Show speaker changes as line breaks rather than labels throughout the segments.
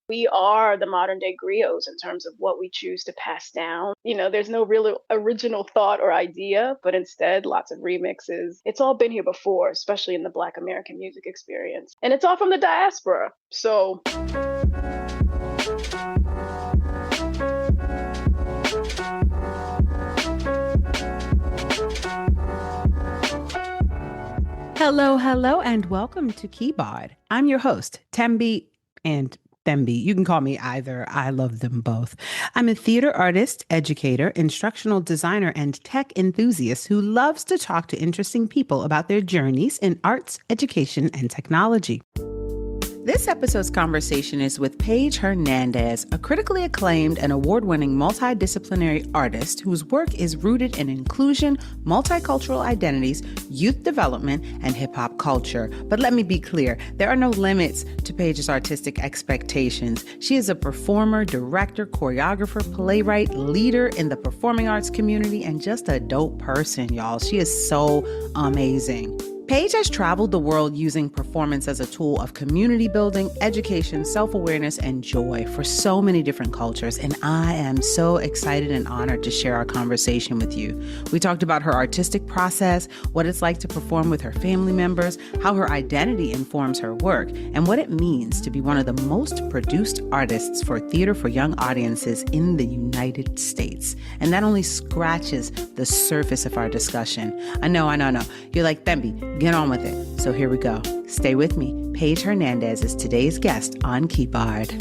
We are the modern day griots in terms of what we choose to pass down. There's no real original thought or idea, but instead lots of remixes. It's all been here before, especially in the Black American music experience. And it's all from the diaspora. So
hello, and welcome to Keyboard. I'm your host, Tembi and Thembi. You can call me either. I love them both. I'm a theater artist, educator, instructional designer, and tech enthusiast who loves to talk to interesting people about their journeys in arts, education, and technology. This episode's conversation is with Paige Hernandez, a critically acclaimed and award-winning multidisciplinary artist whose work is rooted in inclusion, multicultural identities, youth development, and hip-hop culture. But let me be clear, there are no limits to Paige's artistic expectations. She is a performer, director, choreographer, playwright, leader in the performing arts community, and just a dope person, y'all. She is so amazing. Paige has traveled the world using performance as a tool of community building, education, self-awareness, and joy for so many different cultures, and I am so excited and honored to share our conversation with you. We talked about her artistic process, what it's like to perform with her family members, how her identity informs her work, and what it means to be one of the most produced artists for theater for young audiences in the United States. And that only scratches the surface of our discussion. I know. You're like, Thembi, get on with it. So here we go. Stay with me. Paige Hernandez is today's guest on Keyboard.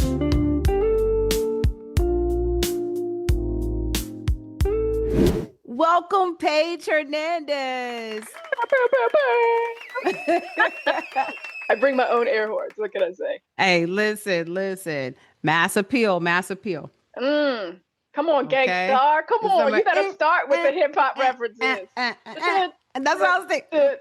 Welcome, Paige Hernandez.
I bring my own air horns. What can I say?
Hey, listen. Mass appeal.
Come on,
Okay.
Gangstar. Come on. You better start with the hip hop references.
And that's what I was thinking.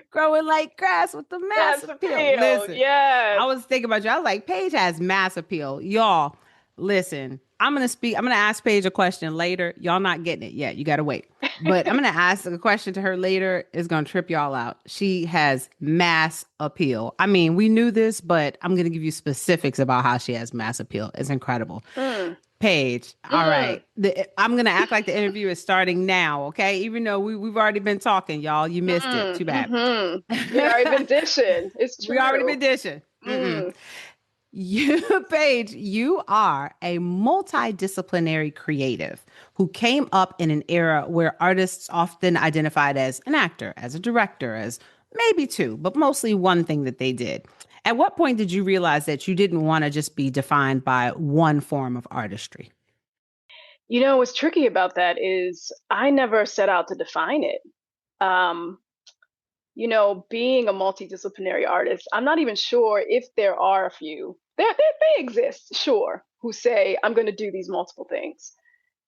Growing like grass with the mass appeal. Listen,
yes.
I was thinking about you. I was like, Paige has mass appeal. Y'all, listen, I'm going to ask Paige a question later. Y'all not getting it yet. You got to wait. But I'm going to ask a question to her later. It's going to trip y'all out. She has mass appeal. I mean, we knew this, but I'm going to give you specifics about how she has mass appeal. It's incredible. Paige, all right. I'm going to act like the interview is starting now, okay? Even though we've already been talking, y'all. You missed it. Too bad.
We already been dishing. It's true.
We already been dishing. Paige, you are a multidisciplinary creative who came up in an era where artists often identified as an actor, as a director, as maybe two, but mostly one thing that they did. At what point did you realize that you didn't want to just be defined by one form of artistry?
What's tricky about that is I never set out to define it. Being a multidisciplinary artist, I'm not even sure if there are a few. They exist, sure, who say, I'm going to do these multiple things.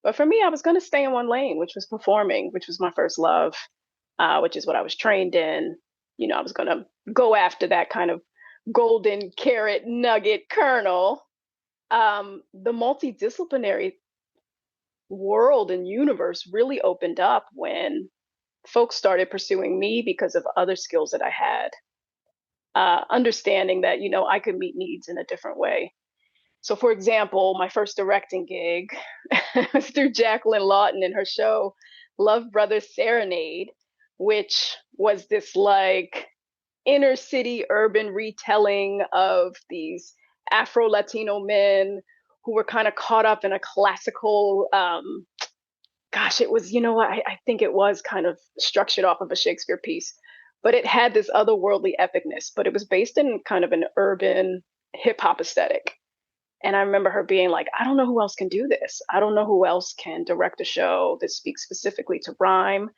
But for me, I was going to stay in one lane, which was performing, which was my first love, which is what I was trained in. I was going to go after that kind of golden carrot nugget kernel. The multidisciplinary world and universe really opened up when folks started pursuing me because of other skills that I had. Understanding that, I could meet needs in a different way. So, for example, my first directing gig was through Jacqueline Lawton and her show, Love Brothers Serenade, which was this like inner city urban retelling of these Afro-Latino men who were kind of caught up in a classical, it was, I think it was kind of structured off of a Shakespeare piece, but it had this otherworldly epicness, but it was based in kind of an urban hip hop aesthetic. And I remember her being like, I don't know who else can do this. I don't know who else can direct a show that speaks specifically to rhyme,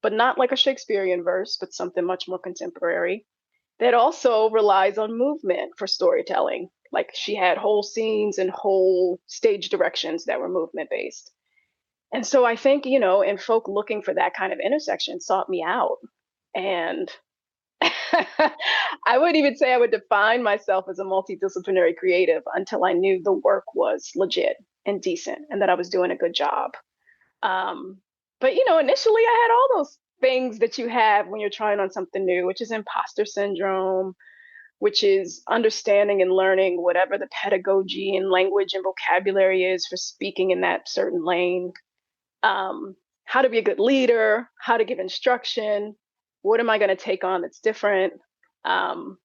but not like a Shakespearean verse, but something much more contemporary that also relies on movement for storytelling. Like she had whole scenes and whole stage directions that were movement based. And so I think, and folk looking for that kind of intersection sought me out. And I wouldn't even say I would define myself as a multidisciplinary creative until I knew the work was legit and decent and that I was doing a good job. But initially I had all those things that you have when you're trying on something new, which is imposter syndrome, which is understanding and learning whatever the pedagogy and language and vocabulary is for speaking in that certain lane, how to be a good leader, how to give instruction, what am I going to take on that's different, um,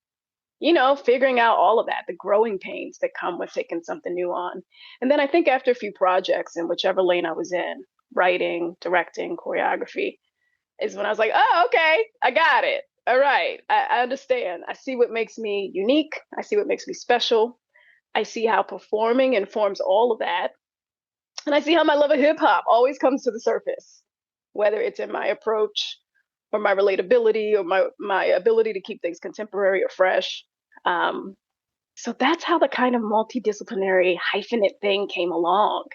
figuring out all of that, the growing pains that come with taking something new on. And then I think after a few projects in whichever lane I was in, writing, directing, choreography, is when I was like, oh, okay, I got it. All right, I understand. I see what makes me unique. I see what makes me special. I see how performing informs all of that. And I see how my love of hip hop always comes to the surface, whether it's in my approach or my relatability or my ability to keep things contemporary or fresh. Um, so that's how the kind of multidisciplinary hyphenate thing came along.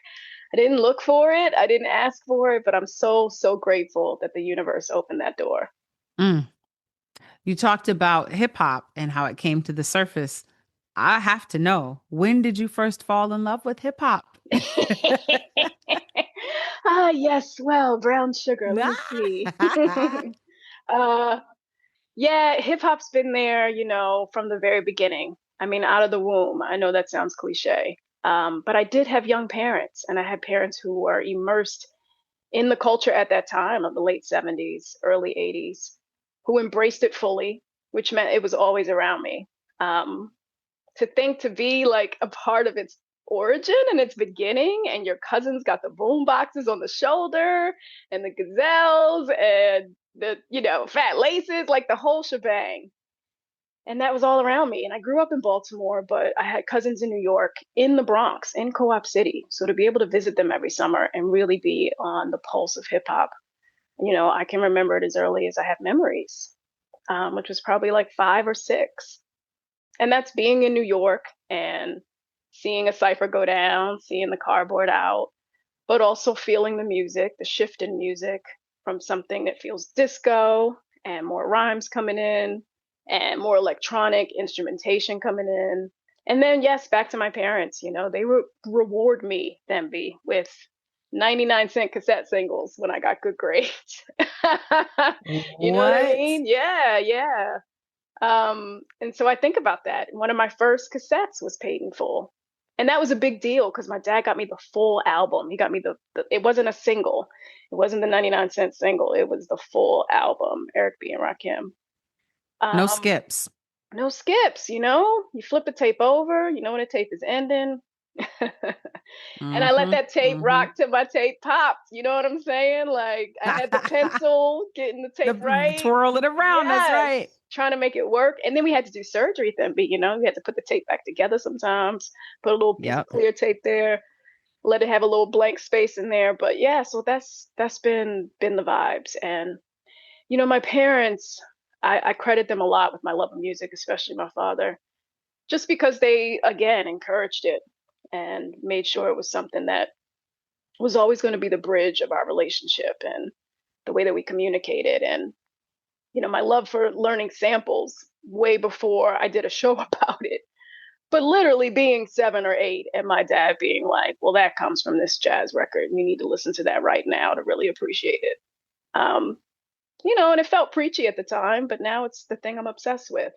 I didn't look for it, I didn't ask for it, but I'm so, so grateful that the universe opened that door.
Mm. You talked about hip hop and how it came to the surface. I have to know, when did you first fall in love with hip hop?
Ah, yes. Well, brown sugar. Let me see. uh, yeah, hip hop's been there, from the very beginning. I mean, out of the womb. I know that sounds cliche. But I did have young parents, and I had parents who were immersed in the culture at that time of the late 70s, early 80s, who embraced it fully, which meant it was always around me. Um, to think to be like a part of its origin and its beginning, and your cousins got the boom boxes on the shoulder and the gazelles and the fat laces, like the whole shebang. And that was all around me. And I grew up in Baltimore, but I had cousins in New York, in the Bronx, in Co-op City. So to be able to visit them every summer and really be on the pulse of hip hop, I can remember it as early as I have memories, which was probably like 5 or 6. And that's being in New York and seeing a cipher go down, seeing the cardboard out, but also feeling the music, the shift in music from something that feels disco and more rhymes coming in and more electronic instrumentation coming in. And then, yes, back to my parents, they reward me, Themby, with 99-cent cassette singles when I got good grades. You know what I
What?
mean? Yeah, yeah. And so I think about that. One of my first cassettes was paid in full. And that was a big deal because my dad got me the full album. He got me it wasn't a single. It wasn't the 99-cent single. It was the full album, Eric B. and Rakim.
No
Um,
skips.
no skips, you flip the tape over, you know when the tape is ending. And I let
Mm-hmm.
that tape
Mm-hmm.
rock till my tape popped. You know what I'm saying? Like I had the pencil getting the tape
The
right.
twirl it around, that's
Yes.
right.
Trying to make it work. And then we had to do surgery then, but we had to put the tape back together sometimes, put a little piece of
Yep.
clear tape there, let it have a little blank space in there. But yeah, so that's been the vibes. And my parents, I credit them a lot with my love of music, especially my father, just because they again encouraged it and made sure it was something that was always going to be the bridge of our relationship and the way that we communicated. And my love for learning samples way before I did a show about it, but literally being 7 or 8 and my dad being like, well, that comes from this jazz record, you need to listen to that right now to really appreciate it. um and it felt preachy at the time, but now it's the thing I'm obsessed with.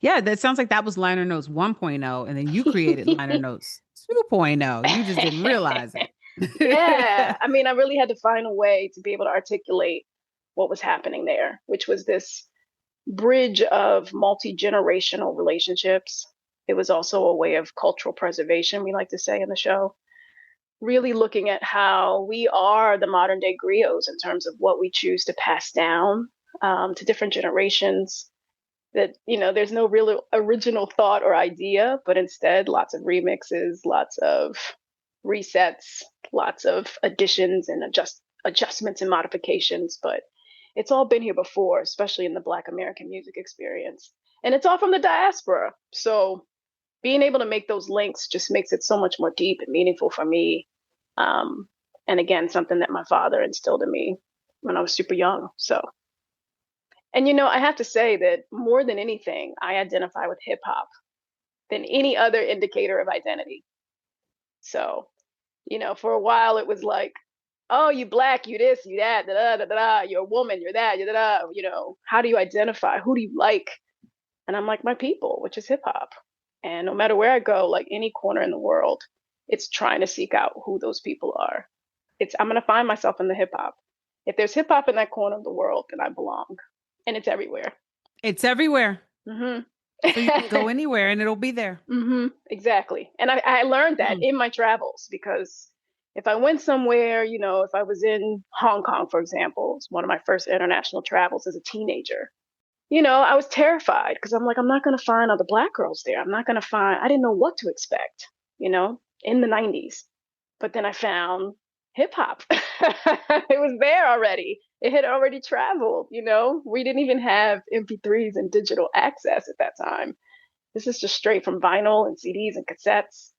Yeah, that sounds like that was liner notes 1.0, and then you created liner notes 2.0. You just didn't realize
Yeah,
it.
I mean, I really had to find a way to be able to articulate what was happening there, which was this bridge of multi-generational relationships. It was also a way of cultural preservation, we like to say in the show. Really looking at how we are the modern day griots in terms of what we choose to pass down, to different generations. That, there's no real original thought or idea, but instead lots of remixes, lots of resets, lots of additions and adjustments and modifications. But it's all been here before, especially in the Black American music experience. And it's all from the diaspora. So being able to make those links just makes it so much more deep and meaningful for me. Um, and again, something that my father instilled in me when I was super young. So, and I have to say that more than anything, I identify with hip hop than any other indicator of identity. So, for a while it was like oh, you black, you this, you that, da da da da, da. You're a woman, you're that, you da da. How do you identify? Who do you like? And I'm like, my people, which is hip hop. And no matter where I go, like any corner in the world, it's trying to seek out who those people are. I'm gonna find myself in the hip hop. If there's hip hop in that corner of the world, then I belong, and it's everywhere.
It's everywhere.
Hmm.
So you can go anywhere and it'll be there.
Exactly. And I learned that
Mm.
in my travels because if I went somewhere, if I was in Hong Kong, for example, it's one of my first international travels as a teenager, I was terrified because I'm like, I'm not going to find other black girls there. I didn't know what to expect, in the 90s. But then I found hip hop. It was there already. It had already traveled. We didn't even have MP3s and digital access at that time. This is just straight from vinyl and CDs and cassettes.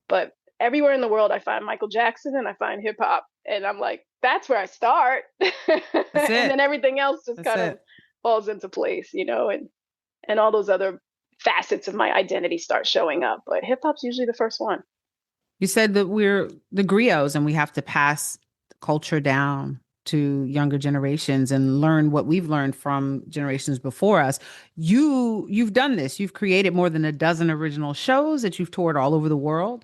But everywhere in the world, I find Michael Jackson and I find hip hop. And I'm like, that's where I start.
That's
And then
it.
everything else just
That's
kind of
it.
falls into place, and all those other facets of my identity start showing up. But hip hop's usually the first one.
You said that we're the griots and we have to pass the culture down to younger generations and learn what we've learned from generations before us. You've done this. You've created more than a dozen original shows that you've toured all over the world.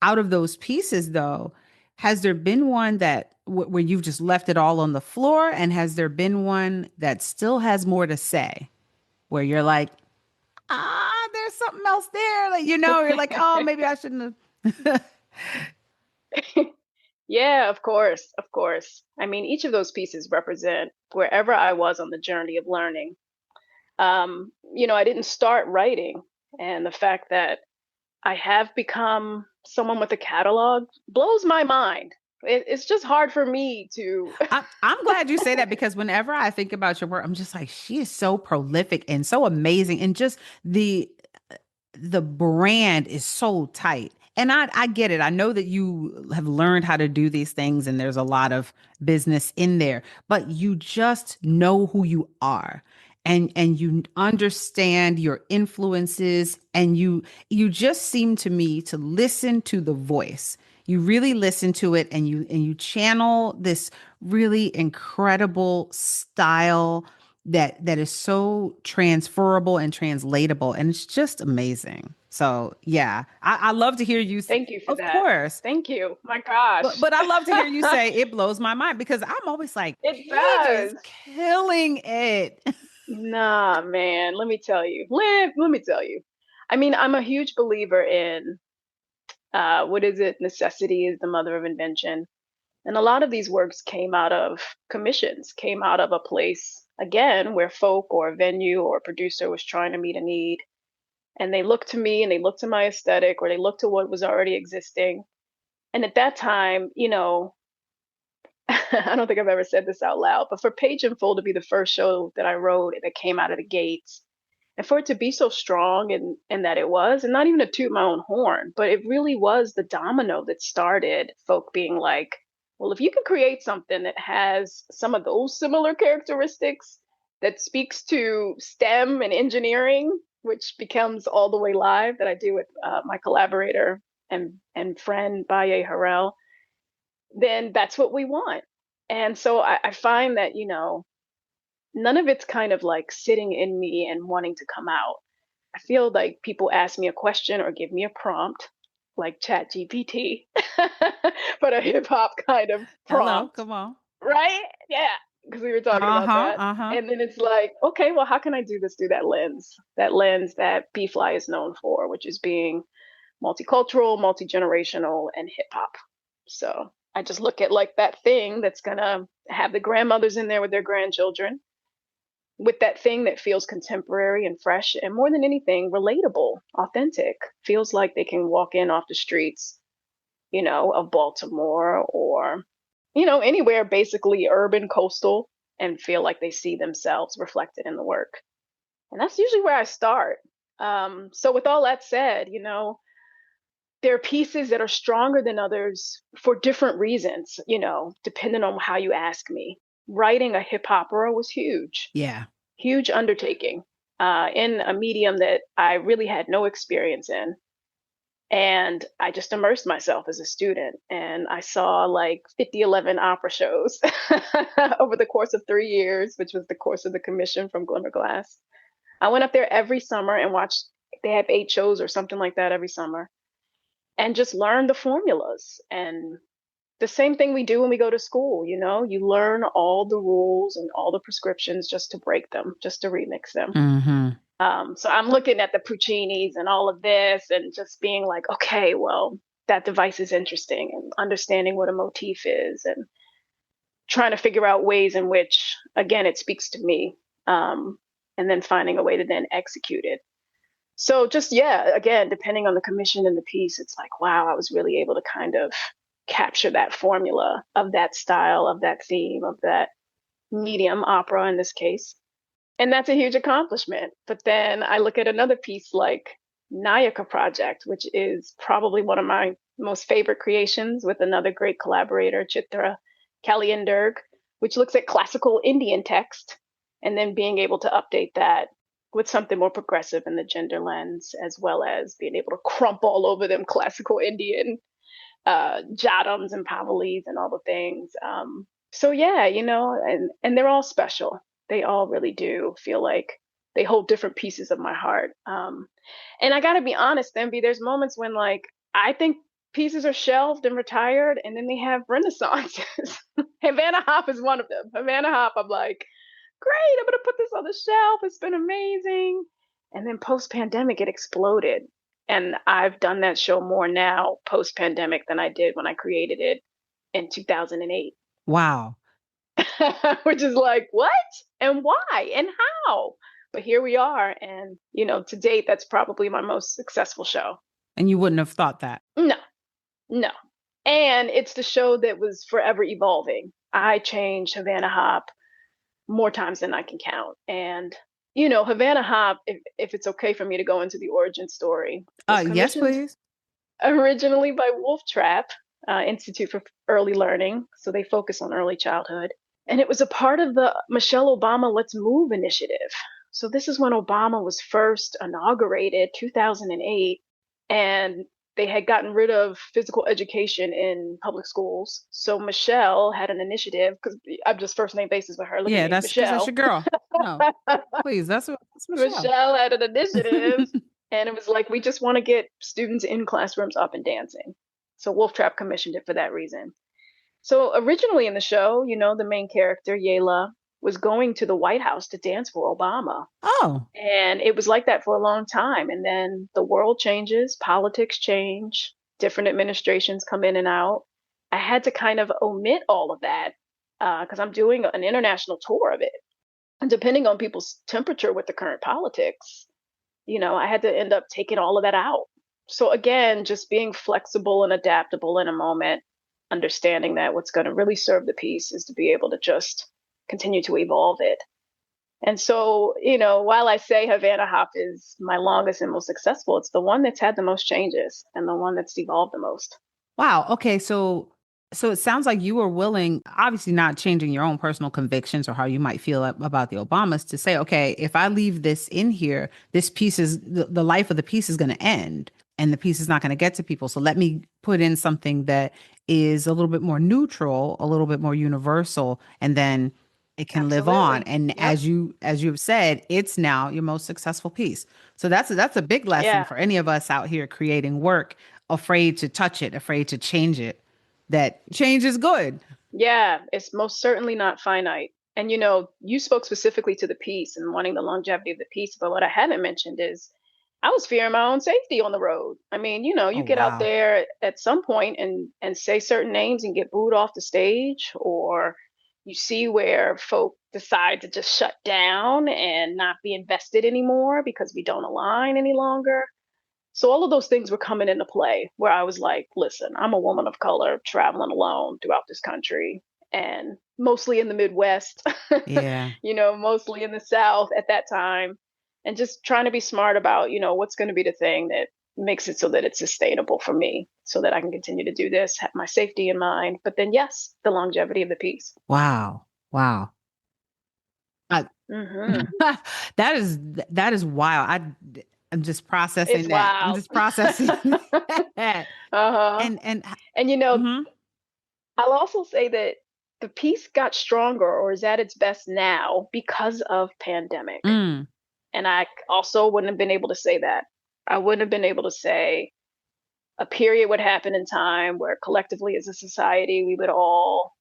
Out of those pieces, though, has there been one that where you've just left it all on the floor? And has there been one that still has more to say, where you're like, there's something else there? Like, you're like, oh, maybe I shouldn't have.
Yeah, of course, of course. I mean, each of those pieces represent wherever I was on the journey of learning. I didn't start writing, and the fact that I have become someone with a catalog blows my mind. It's just hard for me to.
I'm glad you say that because whenever I think about your work, I'm just like, she is so prolific and so amazing, and just the brand is so tight. And I get it. I know that you have learned how to do these things and there's a lot of business in there, but you just know who you are. And you understand your influences and you just seem to me to listen to the voice. You really listen to it and you channel this really incredible style that is so transferable and translatable, and it's just amazing. So yeah, I love to hear you say,
Thank you for
of
that.
course,
Thank you. My
but
gosh.
I love to hear you say it blows my mind because I'm always like,
It
Paige is
does.
killing it.
Nah, man, let me tell you. I mean, I'm a huge believer in what is it? Necessity is the mother of invention. And a lot of these works came out of commissions, came out of a place, again, where folk or a venue or a producer was trying to meet a need. And they looked to me and they looked to my aesthetic or they looked to what was already existing. And at that time, I don't think I've ever said this out loud, but for Page and Full to be the first show that I wrote that came out of the gates, and for it to be so strong and that it was, and not even to toot my own horn, but it really was the domino that started folk being like, well, if you can create something that has some of those similar characteristics that speaks to STEM and engineering, which becomes All the Way Live that I do with my collaborator and friend Baye Harrell, then that's what we want. And so I find that, none of it's kind of like sitting in me and wanting to come out. I feel like people ask me a question or give me a prompt, like Chat GPT, but a hip hop kind of
Hello,
prompt,
come on.
right? Yeah, because we were talking about
Uh-huh,
that.
uh-huh.
And then it's like, okay, well, how can I do this through that lens that B Fly is known for, which is being multicultural, multi-generational, and hip hop. So I just look at like that thing that's gonna have the grandmothers in there with their grandchildren, with that thing that feels contemporary and fresh, and more than anything, relatable, authentic. Feels like they can walk in off the streets, of Baltimore or, anywhere basically urban, coastal, and feel like they see themselves reflected in the work. And that's usually where I start. So with all that said, there are pieces that are stronger than others for different reasons, depending on how you ask me. Writing a hip opera was huge,
Yeah.
huge undertaking in a medium that I really had no experience in. And I just immersed myself as a student. And I saw like 50, 11 opera shows over the course of 3 years, which was the course of the commission from Glimmer Glass. I went up there every summer and watched, they have 8 shows or something like that every summer, and just learned the formulas. And the same thing we do when we go to school, you learn all the rules and all the prescriptions just to break them, just to remix them.
Mm-hmm.
So I'm looking at the Puccinis and all of this and just being like, okay, well, that device is interesting, and understanding what a motif is and trying to figure out ways in which, again, it speaks to me, and then finding a way to then execute it. So just, yeah, again, depending on the commission and the piece, it's like, wow, I was really able to kind of capture that formula of that style, of that theme, of that medium, opera in this case. And that's a huge accomplishment. But then I look at another piece like Nayaka Project, which is probably one of my most favorite creations with another great collaborator, Chitra Kalyanderg, which looks at classical Indian text and then being able to update that with something more progressive in the gender lens, as well as being able to crump all over them classical Indian jatams and pavalis and all the things. So yeah, and they're all special. They all really do feel like they hold different pieces of my heart. And I got to be honest, Envy, there's moments when like I think pieces are shelved and retired, and then they have renaissances. Havana Hop is one of them. Havana Hop, I'm like, great, I'm gonna put this on the shelf. It's been amazing. And then post pandemic, it exploded. And I've done that show more now post pandemic than I did when I created it in 2008.
Wow.
Which is like, what and why and how? But here we are. And, to date, that's probably my most successful show.
And you wouldn't have thought that.
No, no. And it's the show that was forever evolving. I changed Havana Hop more times than I can count. And, Havana Hop, if it's okay for me to go into the origin story, was
Yes,
commissioned
please.
originally by Wolf Trap, Institute for Early Learning. So they focus on early childhood. And it was a part of the Michelle Obama Let's Move initiative. So this is when Obama was first inaugurated, 2008, and they had gotten rid of physical education in public schools. So Michelle had an initiative, because I'm just first name basis with her. Look at
Yeah,
me,
that's because that's
Michelle.
your girl. No, please, that's Michelle.
Michelle had an initiative, and it was like, we just want to get students in classrooms up and dancing. So Wolf Trap commissioned it for that reason. So originally in the show, the main character, Yela, was going to the White House to dance for Obama.
Oh,
And it was like that for a long time. And then the world changes, politics change, different administrations come in and out. I had to kind of omit all of that because I'm doing an international tour of it. And depending on people's temperature with the current politics, I had to end up taking all of that out. So again, just being flexible and adaptable in a moment, understanding that what's going to really serve the piece is to be able to just continue to evolve it. And so, while I say Havana Hop is my longest and most successful, it's the one that's had the most changes and the one that's evolved the most.
wow. Okay, so it sounds like you were willing, obviously not changing your own personal convictions or how you might feel about the Obamas, to say, okay, if I leave this in here, this piece is the life of the piece is going to end and the piece is not going to get to people. So let me put in something that is a little bit more neutral, a little bit more universal, and then it can live on.
Absolutely.
And
Yep.
as you've said, it's now your most successful piece. So that's a big lesson
Yeah.
for any of us out here creating work, afraid to touch it, afraid to change it, that change is good.
Yeah. It's most certainly not finite. And, you spoke specifically to the piece and wanting the longevity of the piece. But what I haven't mentioned is I was fearing my own safety on the road. I mean,
Oh,
you get out
wow.
there at some point and say certain names and get booed off the stage, or you see where folk decide to just shut down and not be invested anymore because we don't align any longer. So all of those things were coming into play where I was like, listen, I'm a woman of color traveling alone throughout this country and mostly in the Midwest,
Yeah.
mostly in the South at that time, and just trying to be smart about, what's going to be the thing that makes it so that it's sustainable for me so that I can continue to do this, have my safety in mind, but then yes, the longevity of the piece.
Wow. Wow. I,
Hmm.
that is that is wild. I'm just processing
It's
that. I'm
wild.
just processing that.
Uh-huh.
And
And
mhm.
I'll also say that the piece got stronger or is at its best now because of pandemic.
Mm,
And I also wouldn't have been able to say that. I wouldn't have been able to say a period would happen in time where collectively as a society we would all,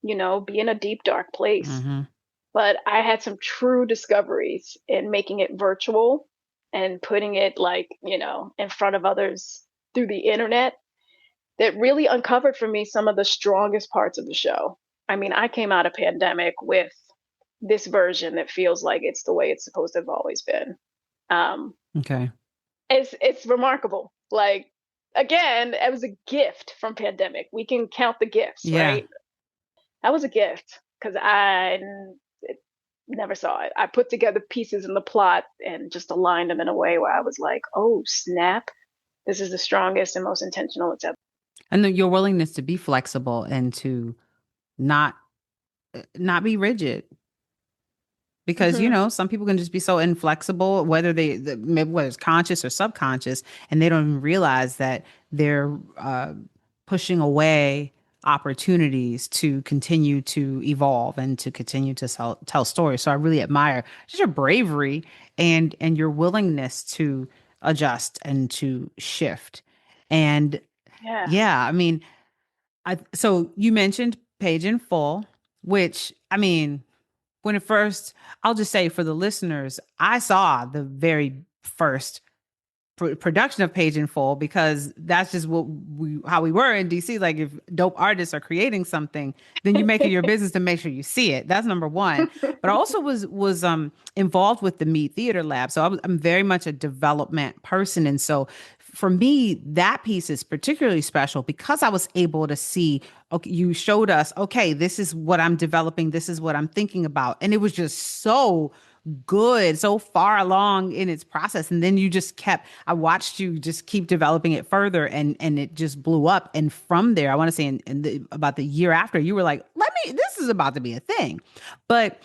be in a deep dark place.
mhm.
But I had some true discoveries in making it virtual and putting it like, in front of others through the internet that really uncovered for me some of the strongest parts of the show. I mean, I came out of pandemic with this version that feels like it's the way it's supposed to have always been. Um,
Okay.
it's remarkable. Like again, it was a gift from pandemic. We can count the gifts,
Yeah.
right? That was a gift because I never saw it. I put together pieces in the plot and just aligned them in a way where I was like, oh snap, this is the strongest and most intentional it's ever.
And then your willingness to be flexible and to not not be rigid. Because
Mm-hmm.
some people can just be so inflexible, whether maybe whether it's conscious or subconscious, and they don't even realize that they're pushing away opportunities to continue to evolve and to continue to tell stories. So I really admire just your bravery and your willingness to adjust and to shift. And
Yeah.
yeah, I mean, so you mentioned Page in Full, which I mean, when it first, I'll just say for the listeners, I saw the very first production of Page in Full because that's just how we were in DC. Like if dope artists are creating something, then you make it your business to make sure you see it. That's number one. But I also was involved with the Mead Theater Lab, so I'm very much a development person, and so for me that piece is particularly special because I was able to see. Okay, you showed us. Okay, this is what I'm developing. This is what I'm thinking about, and it was just so good, so far along in its process. And then I watched you just keep developing it further and it just blew up. And from there, I want to say about the year after, you were like, this is about to be a thing. But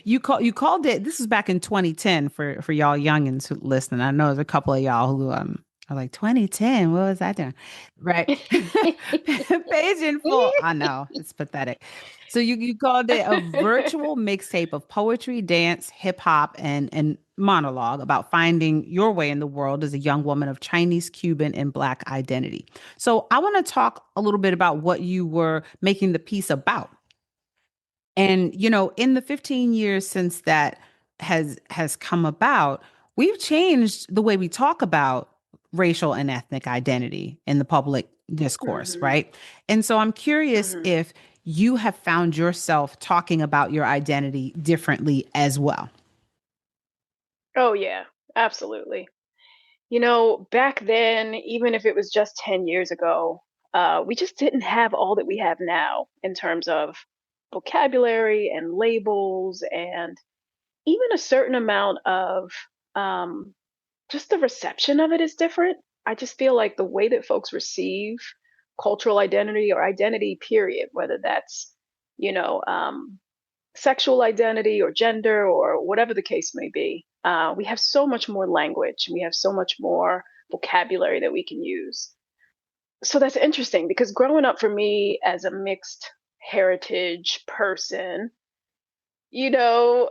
you called it, this was back in 2010 for y'all youngins who listen. I know there's a couple of y'all who are like 2010, what was I doing? Right. Page in full. I know, it's pathetic. So you called it a virtual mixtape of poetry, dance, hip hop, and monologue about finding your way in the world as a young woman of Chinese, Cuban, and Black identity. So I want to talk a little bit about what you were making the piece about. And in the 15 years since that has come about, we've changed the way we talk about racial and ethnic identity in the public discourse,
Mm-hmm.
right? And so I'm curious
Mm-hmm.
if you have found yourself talking about your identity differently as well.
Oh yeah, absolutely. Back then, even if it was just 10 years ago, we just didn't have all that we have now in terms of vocabulary and labels and even a certain amount of um, just the reception of it is different. I just feel like the way that folks receive cultural identity or identity, period, whether that's, you know, um, sexual identity or gender or whatever the case may be, we have so much more language. We have so much more vocabulary that we can use. So that's interesting because growing up for me as a mixed heritage person, you know,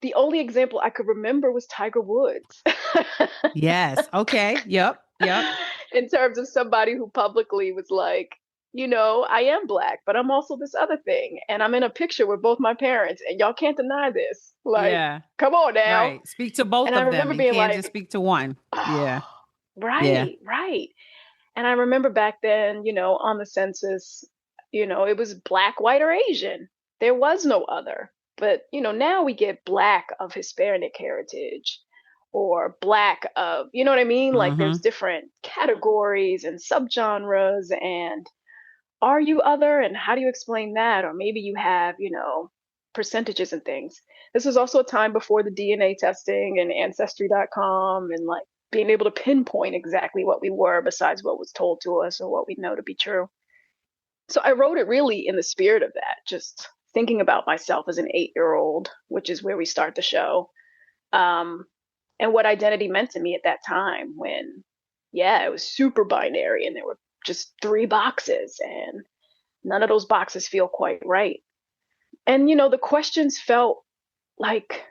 the only example I could remember was Tiger Woods.
Yes. Okay. Yep. Yep.
In terms of somebody who publicly was like, I am black, but I'm also this other thing. And I'm in a picture with both my parents, and y'all can't deny this. Like,
Yeah.
come on now.
Right. Speak to both
And I
of them.
remember
You
being
can't just
like,
speak to one.
oh,
Yeah. Yeah.
right, right. And I remember back then, on the census, it was black, white, or Asian. There was no other. But, now we get black of Hispanic heritage or black of, you know what I mean? Like there's
Mm-hmm.
different categories and subgenres. And are you other? And how do you explain that? Or maybe you have, percentages and things. This was also a time before the DNA testing and ancestry.com and like being able to pinpoint exactly what we were besides what was told to us or what we know to be true. So I wrote it really in the spirit of that, just thinking about myself as an 8-year old, which is where we start the show. Um, and what identity meant to me at that time when, yeah, it was super binary and there were just three boxes and none of those boxes feel quite right. And, the questions felt like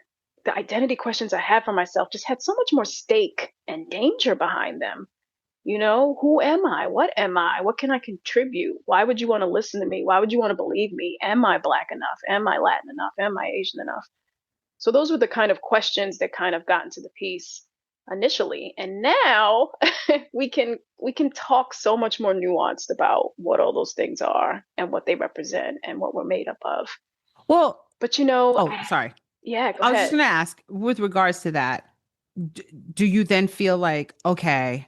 the identity questions I had for myself just had so much more stake and danger behind them. Who am I? What am I? What can I contribute? Why would you want to listen to me? Why would you want to believe me? Am I Black enough? Am I Latin enough? Am I Asian enough? So those were the kind of questions that kind of got into the piece initially. And now we can talk so much more nuanced about what all those things are and what they represent and what we're made up of.
Well,
But
oh, sorry.
yeah, go
I was just
ahead.
going to ask with regards to that, do you then feel like, okay,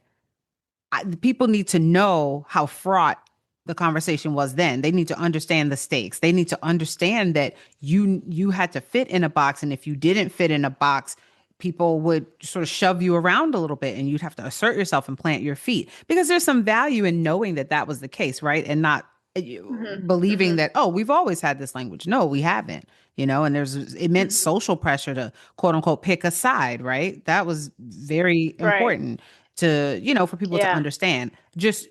people need to know how fraught the conversation was then. They need to understand the stakes. They need to understand that you had to fit in a box, and if you didn't fit in a box, people would sort of shove you around a little bit, and you'd have to assert yourself and plant your feet. Because there's some value in knowing that that was the case, right? And not
Hmm.
believing
Hmm.
that, oh, we've always had this language. No, we haven't. And there's immense
Hmm.
social pressure to quote unquote pick a side, right? That was very
Right.
important to, for people to
Yeah.
understand. Just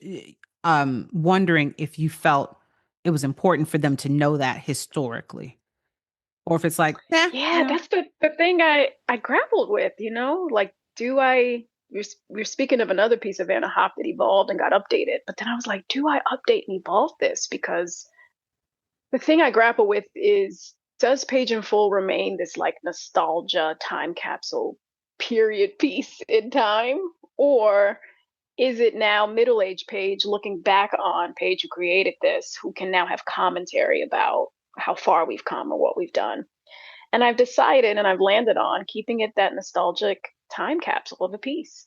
wondering if you felt it was important for them to know that historically, or if it's like, yeah,
Yeah, that's the thing I grappled with, like do I we're speaking of another piece of Anna Hop that evolved and got updated, but then I was like, do I update and evolve this? Because the thing I grapple with is, does Page in Full remain this like nostalgia time capsule period piece in time? Or is it now middle-aged Page looking back on Page who created this, who can now have commentary about how far we've come or what we've done? And I've decided and I've landed on keeping it that nostalgic time capsule of a piece.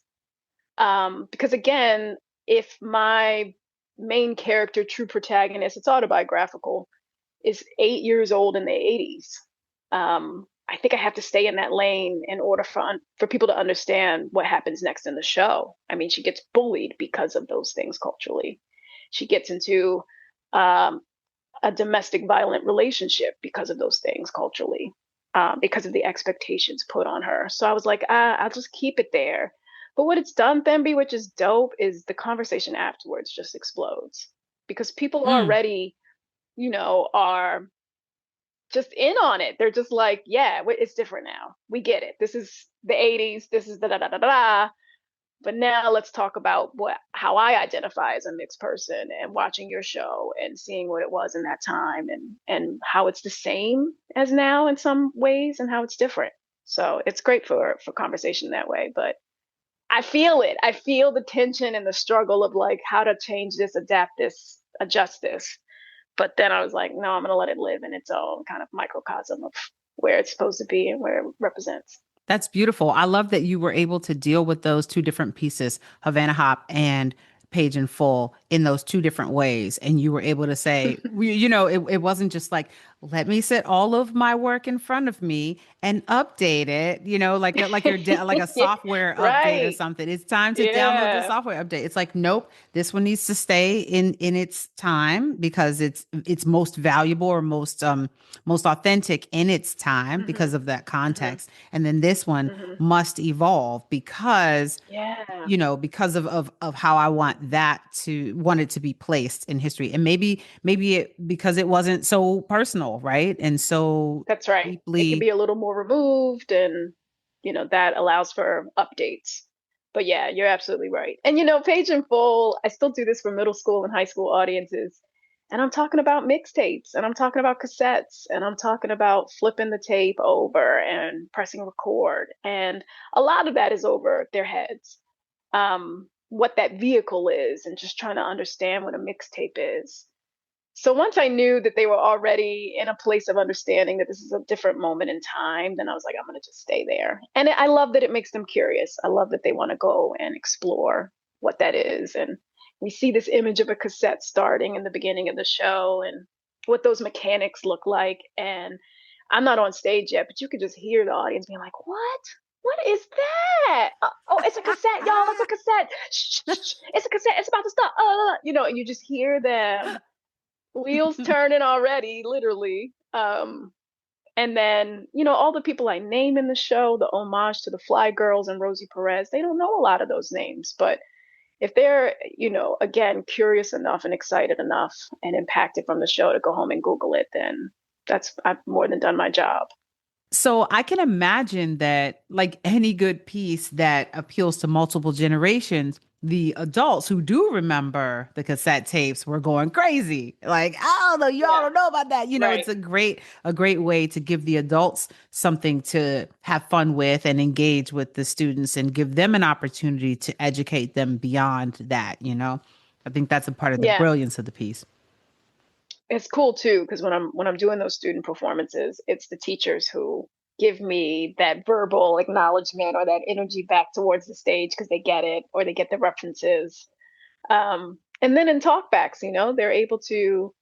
Because again, if my main character, true protagonist, it's autobiographical, is 8 years old in the 80s. I think I have to stay in that lane in order for people to understand what happens next in the show. I mean, she gets bullied because of those things culturally. She gets into um, a domestic violent relationship because of those things culturally, because of the expectations put on her. So I was like, I'll just keep it there. But what it's done, Themby, which is dope, is the conversation afterwards just explodes because people
mm,
already, are just in on it. They're just like, yeah, it's different now. We get it. This is the 80s. This is da da da da da. But now let's talk about how I identify as a mixed person and watching your show and seeing what it was in that time and how it's the same as now in some ways and how it's different. So it's great for conversation that way. But I feel it. I feel the tension and the struggle of like how to change this, adapt this, adjust this. But then I was like, no, I'm gonna let it live in its own kind of microcosm of where it's supposed to be and where it represents.
that's beautiful. I love that you were able to deal with those two different pieces, Havana Hop and Page in Full, in those two different ways. And you were able to say, it wasn't just like, let me set all of my work in front of me and update it, like a
Yeah,
software update or
right.
something. It's time to download the
Yeah.
software update. It's like, nope, this one needs to stay in its time because it's most valuable or most authentic in its time
Hmm.
because of that
Hmm.
context. And then this one
Hmm.
must evolve because
Yeah.
because of how I want it to be placed in history. And maybe it because it wasn't so personal, right? And so
That's right. It can
deeply.
be a little more removed and that allows for updates. But yeah, you're absolutely right. And Page in Full, I still do this for middle school and high school audiences. And I'm talking about mixtapes and I'm talking about cassettes and I'm talking about flipping the tape over and pressing record. And a lot of that is over their heads. What that vehicle is and just trying to understand what a mixtape is. So once I knew that they were already in a place of understanding that this is a different moment in time, then I was like, I'm going to just stay there. And I love that it makes them curious. I love that they want to go and explore what that is. And we see this image of a cassette starting in the beginning of the show and what those mechanics look like. And I'm not on stage yet, but you could just hear the audience being like, what? What is that? Oh, it's a cassette, y'all. It's a cassette. Shh, shh, shh. It's a cassette. It's about to start. And you just hear them wheels turning already, literally. And then, all the people I name in the show, the homage to the Fly Girls and Rosie Perez, they don't know a lot of those names. But if they're, again, curious enough and excited enough and impacted from the show to go home and Google it, then I've more than done my job.
So I can imagine that, like any good piece that appeals to multiple generations, the adults who do remember the cassette tapes were going crazy. Like, oh no, y'all
Yeah,
don't know about that.
right.
It's a great way to give the adults something to have fun with and engage with the students and give them an opportunity to educate them beyond that. I think that's a part of the
Yeah.
brilliance of the piece.
It's cool too, because when I'm doing those student performances, it's the teachers who give me that verbal acknowledgement or that energy back towards the stage because they get it or they get the references. And then in talkbacks, they're able to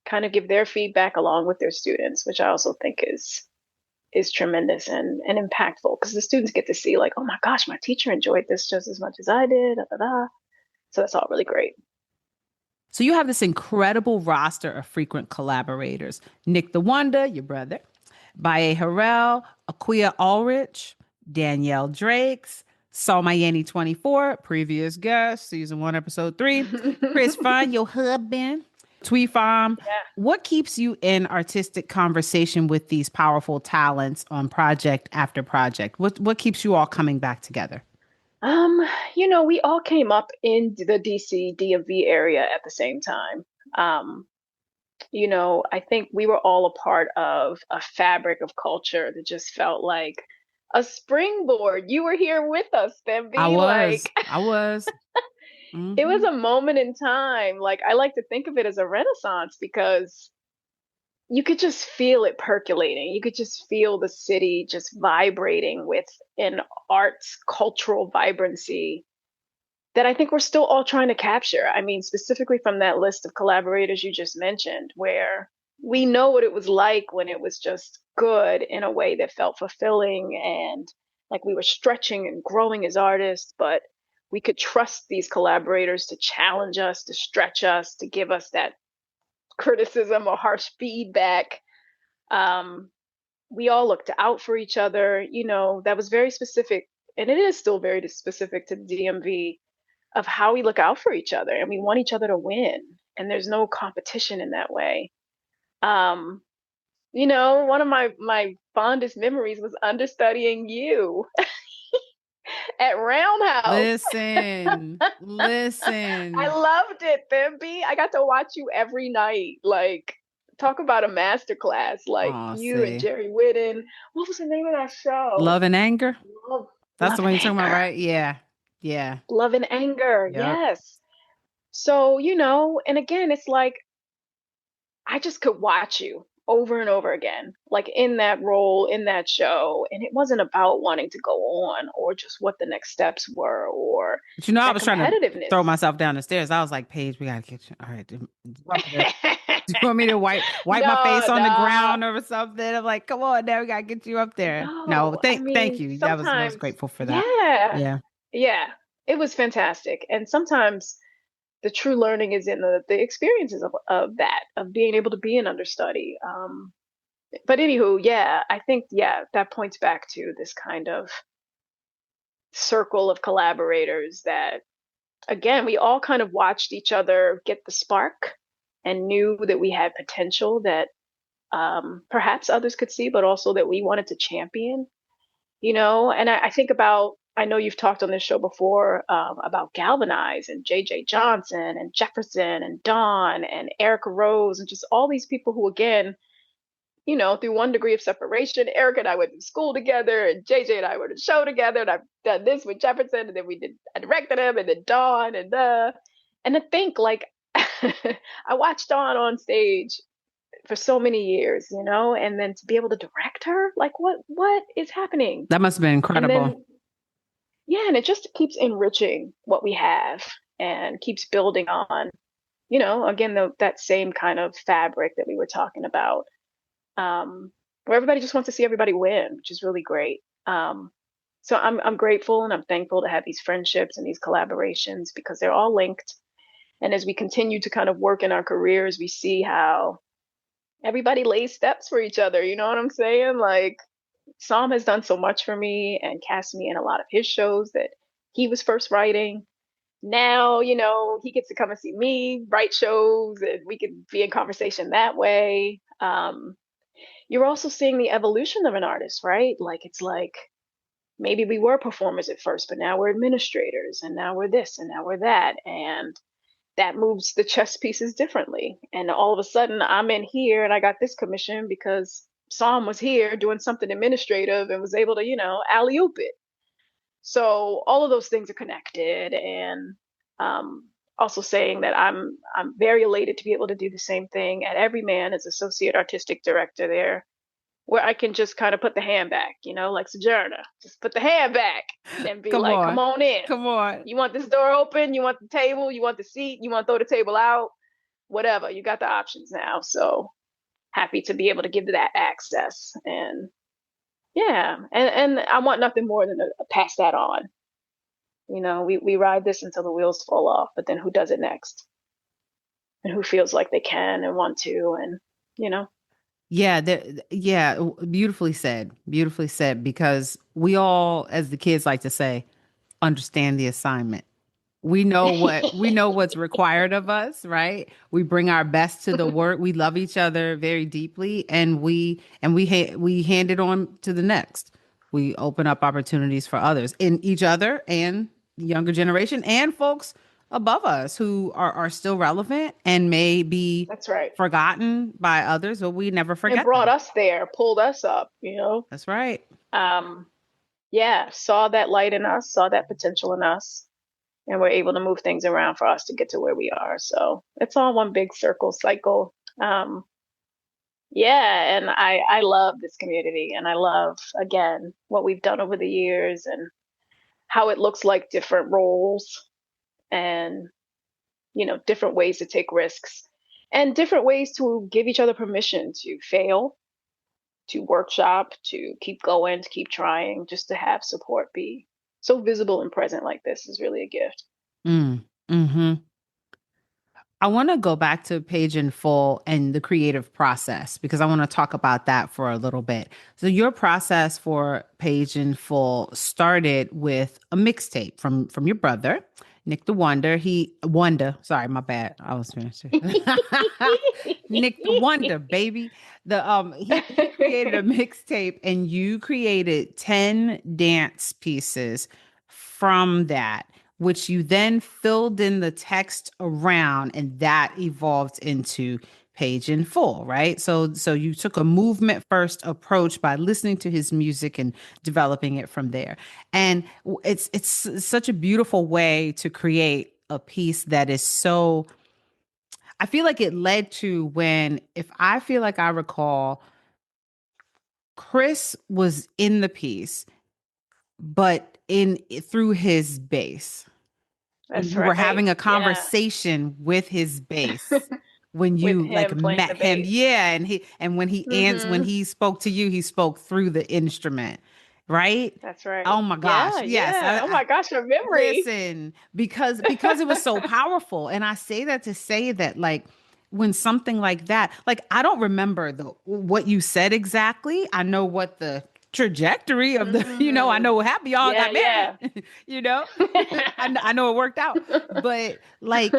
kind of give their feedback along with their students, which I also think is tremendous and impactful because the students get to see like, oh my gosh, my teacher enjoyed this just as much as I did. Da, da, da. So that's all really great.
So you have this incredible roster of frequent collaborators. Nick the Wonder, your brother, Baye Harrell, Aquia Ulrich, Danielle Drakes, Salmayeni 24, previous guest, season 1, episode 3, Chris Fun, your husband, Twee Farm.
Yeah.
What keeps you in artistic conversation with these powerful talents on project after project? What keeps you all coming back together?
Um, we all came up in the DC DMV area at the same time. Um, I think we were all a part of a fabric of culture that just felt like a springboard. You were here with us,
I
Themby.
was.
Like
I was.
it was
Hmm.
a moment in time. Like I like to think of it as a renaissance because you could just feel it percolating. You could just feel the city just vibrating with an arts cultural vibrancy that I think we're still all trying to capture. I mean, specifically from that list of collaborators you just mentioned, where we know what it was like when it was just good in a way that felt fulfilling and like we were stretching and growing as artists, but we could trust these collaborators to challenge us, to stretch us, to give us that criticism or harsh feedback. Um, we all looked out for each other. That was very specific, and it is still very specific to the DMV of how we look out for each other and we want each other to win. And there's no competition in that way. Um, one of my fondest memories was understudying you at Roundhouse.
Listen,
I
listen.
loved it, Bimby. I got to watch you every night. Like, talk about a master class. Like
Oh,
you and
see.
Jerry Whitten. What was the name of that show?
Love and anger.
Love,
That's the
Love
one
and
you're talking about,
Anger.
right? Yeah. Yeah.
Love and Anger.
Yep.
Yes. So, and again, it's like I just could watch you over and over again, like in that role, in that show. And it wasn't about wanting to go on or just what the next steps were or
But I
that
was trying to
competitiveness.
throw myself down the stairs. I was like, Paige, we gotta get you. All right. Do you want me to wipe my
No,
face on the
no,
ground or something? I'm like, come on, now we gotta get you up there. No,
no. I
thank
mean,
you. I was
sometimes,
grateful for that.
yeah,
Yeah.
yeah, it was fantastic. And sometimes the true learning is in the experiences of that, of being able to be an understudy. But anywho, yeah, I think, yeah, that points back to this kind of circle of collaborators that, again, we all kind of watched each other get the spark and knew that we had potential that perhaps others could see, but also that we wanted to champion, And I think about, I know you've talked on this show before about Galvanize and JJ Johnson and Jefferson and Dawn and Erica Rose and just all these people who, again, through one degree of separation, Erica and I went to school together, and JJ and I were in the show together, and I've done this with Jefferson, and then I directed him, and then Dawn, and to think like I watched Dawn on stage for so many years, and then to be able to direct her, like what is happening?
That must have been
And
incredible.
then yeah, and it just keeps enriching what we have and keeps building on, again, that same kind of fabric that we were talking about um, where everybody just wants to see everybody win, which is really great. So I'm grateful and I'm thankful to have these friendships and these collaborations because they're all linked. And as we continue to kind of work in our careers, we see how everybody lays steps for each other. You know what I'm saying? Like, Psalm has done so much for me and cast me in a lot of his shows that he was first writing. Now, he gets to come and see me write shows and we could be in conversation that way. You're also seeing the evolution of an artist, right? Like, it's like maybe we were performers at first, but now we're administrators and now we're this and now we're that. And that moves the chess pieces differently. And all of a sudden, I'm in here and I got this commission because Psalm was here doing something administrative and was able to, alley oop it. So all of those things are connected, and also saying that I'm very elated to be able to do the same thing at Everyman as associate artistic director there, where I can just kind of put the hand back, like Sojourner, just put the hand back and be
Come
like, come
on.
on in.
Come on.
You want this door open? You want the table? You want the seat? You want to throw the table out? Whatever. You got the options now. So happy to be able to give that access. And yeah, and I want nothing more than to pass that on. We ride this until the wheels fall off, but then who does it next? And who feels like they can and want to, and you know.
Yeah, yeah, beautifully said. Beautifully said, because we all, as the kids like to say, understand the assignment. We know what's required of us, right? We bring our best to the work. We love each other very deeply, and we hand it on to the next. We open up opportunities for others, in each other and the younger generation, and folks above us who are still relevant and may be
That's right.
forgotten by others, but we never
And
forget
brought
them.
us there, pulled us up.
That's right.
Um, yeah, saw that light in us, saw that potential in us, and we're able to move things around for us to get to where we are. So it's all one big circle cycle. Um, yeah, and I love this community, and I love, again, what we've done over the years and how it looks like different roles and different ways to take risks and different ways to give each other permission to fail, to workshop, to keep going, to keep trying, just to have support be so visible and present like this is really a gift.
Mm, hmm. I want to go back to Page in Full and the creative process, because I want to talk about that for a little bit. So your process for Page in Full started with a mixtape from your brother, Nick the Wonder. Sorry, my bad. I was finished. Nick the Wonder, baby. He created a mixtape, and you created 10 dance pieces from that, which you then filled in the text around, and that evolved into Page in Full, right? So you took a movement first approach by listening to his music and developing it from there. And it's such a beautiful way to create a piece that is so, I feel like it led to, when, if I feel like I recall, Chris was in the piece, but in through his bass, and
That's
you were
right.
having a
Yeah.
conversation with his bass when
With
you like
him playing
met
the
him.
bass.
Yeah, and when
Hmm.
he spoke to you, he spoke through the instrument, right?
That's right.
Oh my gosh,
Yeah,
yes.
yeah. Oh my gosh, your memory.
Listen, because it was so powerful. And I say that to say that, like, when something like that, like, I don't remember the what you said exactly. I know what the trajectory of the, I
Hmm.
know what happened. Y'all
Yeah,
got married,
yeah.
you know. I know it worked out. But like,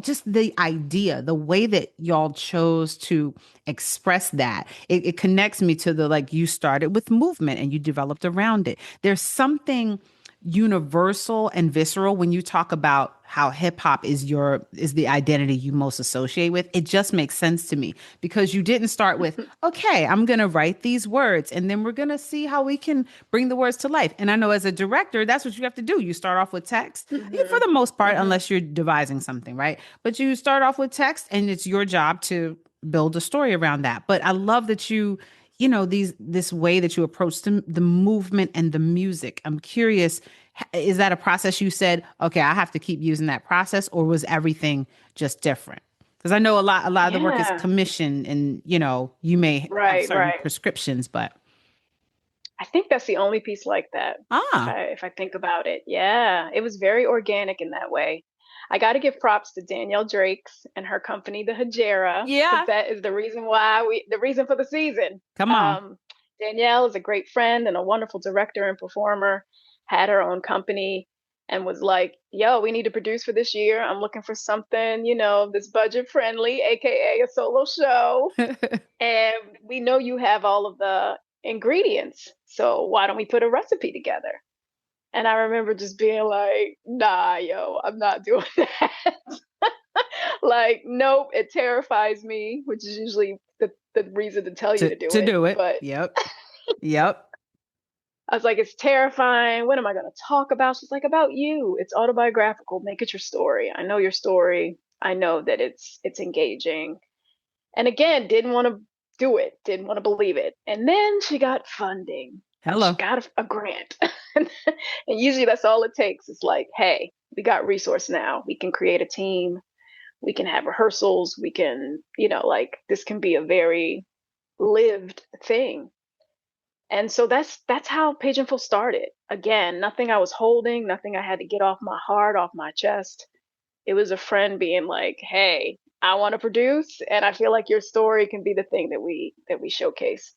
just the idea, the way that y'all chose to express that, it connects me to the, like, you started with movement and you developed around it. There's something universal and visceral when you talk about how hip hop is the identity you most associate with. It just makes sense to me, because you didn't start with, okay, I'm going to write these words and then we're going to see how we can bring the words to life. And I know, as a director, that's what you have to do. You start off with text, for
Hmm.
the most part,
Hmm.
unless you're devising something, right? But you start off with text, and it's your job to build a story around that. But I love that this way that you approach the movement and the music. I'm curious, is that a process you said, okay, I have to keep using that process, or was everything just different? Because I know a lot of the work is
Yeah.
commission, and you may have
Right,
certain
right.
prescriptions, but
I think that's the only piece like that. If
ah,
I think about it. Yeah. It was very organic in that way. I got to give props to Danielle Drakes and her company, the Hajera, because
Yeah.
that is the reason for the season.
Come on.
Um, Danielle is a great friend and a wonderful director and performer, had her own company and was like, yo, we need to produce for this year. I'm looking for something, this budget friendly, AKA a solo show. And we know you have all of the ingredients. So why don't we put a recipe together? And I remember just being like, nah, yo, I'm not doing that. Like, nope, it terrifies me, which is usually the reason to tell you to do
To
it.
do it.
But
Yep. Yep.
I was like, it's terrifying. What am I going to talk about? She's like, about you. It's autobiographical. Make it your story. I know your story. I know that it's engaging. And again, didn't want to do it, didn't want to believe it. And then she got funding. She
Hello.
got a grant. And usually that's all it takes. It's like, hey, we got resource now. We can create a team. We can have rehearsals. We can, like this can be a very lived thing. And so that's how Paige and Full started. Again, nothing I was holding, nothing I had to get off my heart, off my chest. It was a friend being like, "Hey, I want to produce, and I feel like your story can be the thing that we showcase."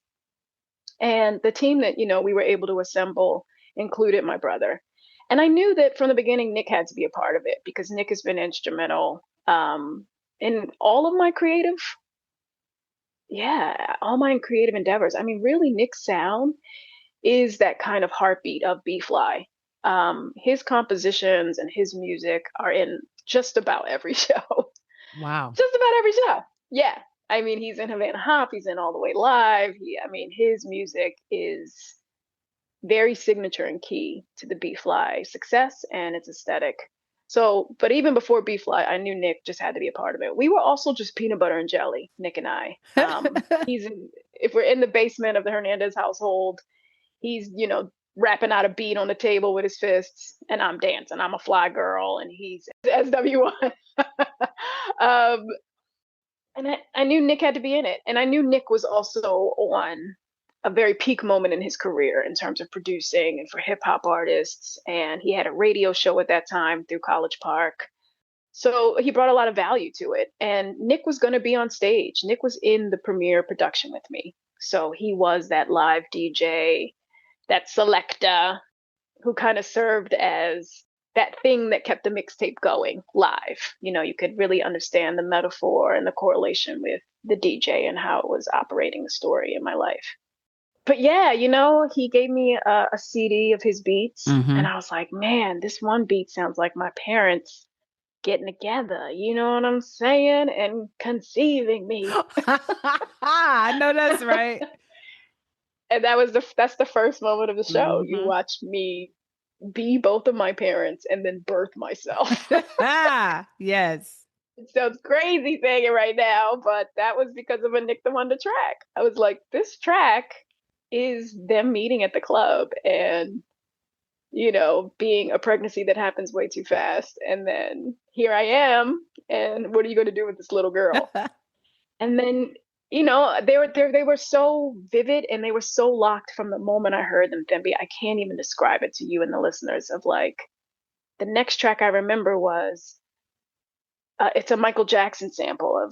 And the team that we were able to assemble included my brother, and I knew that from the beginning Nick had to be a part of it because Nick has been instrumental in all my creative endeavors. I mean, really, Nick's sound is that kind of heartbeat of B-Fly. His compositions and his music are in just about every show.
Wow.
Just about every show. Yeah. I mean, he's in Havana Hop, he's in All the Way Live. His music is very signature and key to the B-Fly success and its aesthetic. So, but even before B-Fly, I knew Nick just had to be a part of it. We were also just peanut butter and jelly, Nick and I. If we're in the basement of the Hernandez household, he's, rapping out a beat on the table with his fists, and I'm dancing. I'm a fly girl, and he's SW1. um, and I knew Nick had to be in it. And I knew Nick was also on a very peak moment in his career in terms of producing and for hip hop artists. And he had a radio show at that time through College Park. So he brought a lot of value to it. And Nick was going to be on stage. Nick was in the premiere production with me. So he was that live DJ, that selector who kind of served as that thing that kept the mixtape going live. You could really understand the metaphor and the correlation with the DJ and how it was operating the story in my life. But yeah, he gave me a CD of his beats, and
Mm-hmm.
I was like, man, this one beat sounds like my parents getting together, you know what I'm saying? And conceiving me.
I know that's right.
And that's the first moment of the show. You
Mm-hmm.
watch me be both of my parents and then birth myself.
Yes.
It sounds crazy saying it right now, but that was because of a Nick the Wonder track. I was like, this track is them meeting at the club and, being a pregnancy that happens way too fast. And then here I am. And what are you going to do with this little girl? And then, they were so vivid and they were so locked from the moment I heard them, Thembi. I can't even describe it to you and the listeners of like the next track I remember was it's a Michael Jackson sample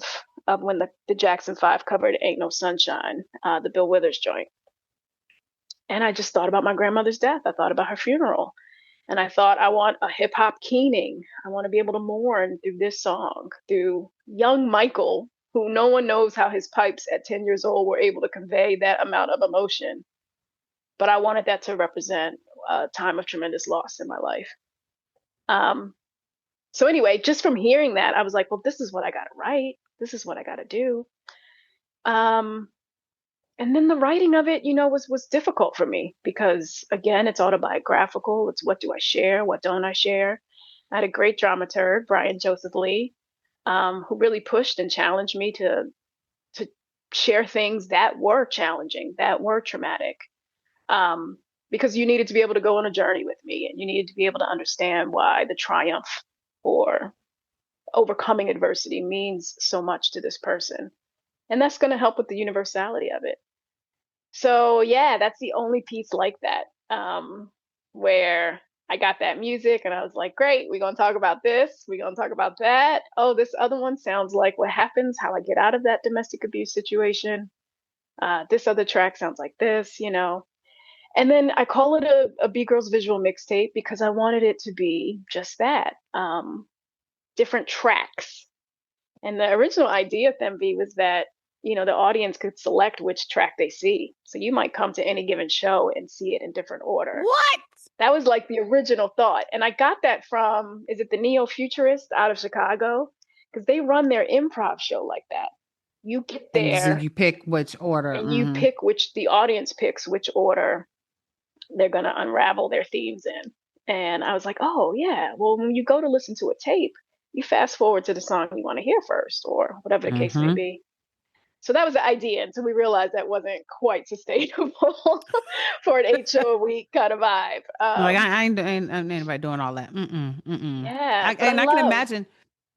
of when the Jackson 5 covered Ain't No Sunshine, the Bill Withers joint. And I just thought about my grandmother's death. I thought about her funeral. And I thought, I want a hip hop keening. I want to be able to mourn through this song, through young Michael, who no one knows how his pipes at 10 years old were able to convey that amount of emotion. But I wanted that to represent a time of tremendous loss in my life. Um, so anyway, just from hearing that, I was like, well, this is what I got to write. This is what I got to do. Um, and then the writing of it, was difficult for me because again, it's autobiographical. It's what do I share? What don't I share? I had a great dramaturg, Brian Joseph Lee, who really pushed and challenged me to share things that were challenging, that were traumatic, because you needed to be able to go on a journey with me, and you needed to be able to understand why the triumph or overcoming adversity means so much to this person, and that's going to help with the universality of it. So yeah, that's the only piece like that, where I got that music and I was like, great, we're going to talk about this. We're going to talk about that. Oh, this other one sounds like what happens, how I get out of that domestic abuse situation. This other track sounds like this, you know. And then I call it a B Girls visual mixtape because I wanted it to be just that, different tracks. And the original idea of MV was that, you know, the audience could select which track they see. So you might come to any given show and see it in different order.
What?
That was like the original thought. And I got that from, is it the Neo Futurist out of Chicago? Because they run their improv show like that. You get
And so
there
you pick which order.
and you
Mm-hmm.
pick which, the audience picks which order they're going to unravel their themes in. And I was like, oh, yeah. Well, when you go to listen to a tape, you fast forward to the song you want to hear first, or whatever the case may
Mm-hmm.
be. So that was the idea until we realized that wasn't quite sustainable for an 8 show a week kind of vibe.
Like I ain't anybody doing all that. Mm-mm, mm-mm.
Yeah, but I
And I can
love,
imagine.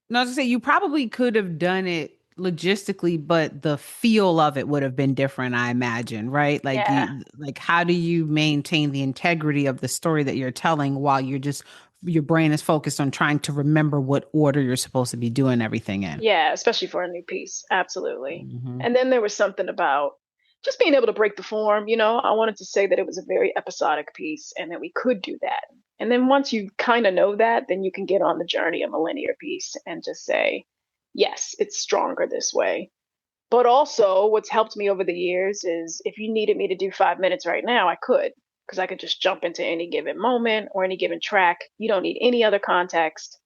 No, I was gonna say you probably could have done it logistically, but the feel of it would have been different, I imagine, right?
yeah,
Like how do you maintain the integrity of the story that you're telling while your brain is focused on trying to remember what order you're supposed to be doing everything in?
yeah, especially for a new piece. Absolutely.
Hmm.
And then there was something about just being able to break the form. You know, I wanted to say that it was a very episodic piece and that we could do that. And then once you kind of know that, then you can get on the journey of a linear piece and just say, yes, it's stronger this way. But also, what's helped me over the years is if you needed me to do 5 minutes right now, I could, because I could just jump into any given moment or any given track. You don't need any other context,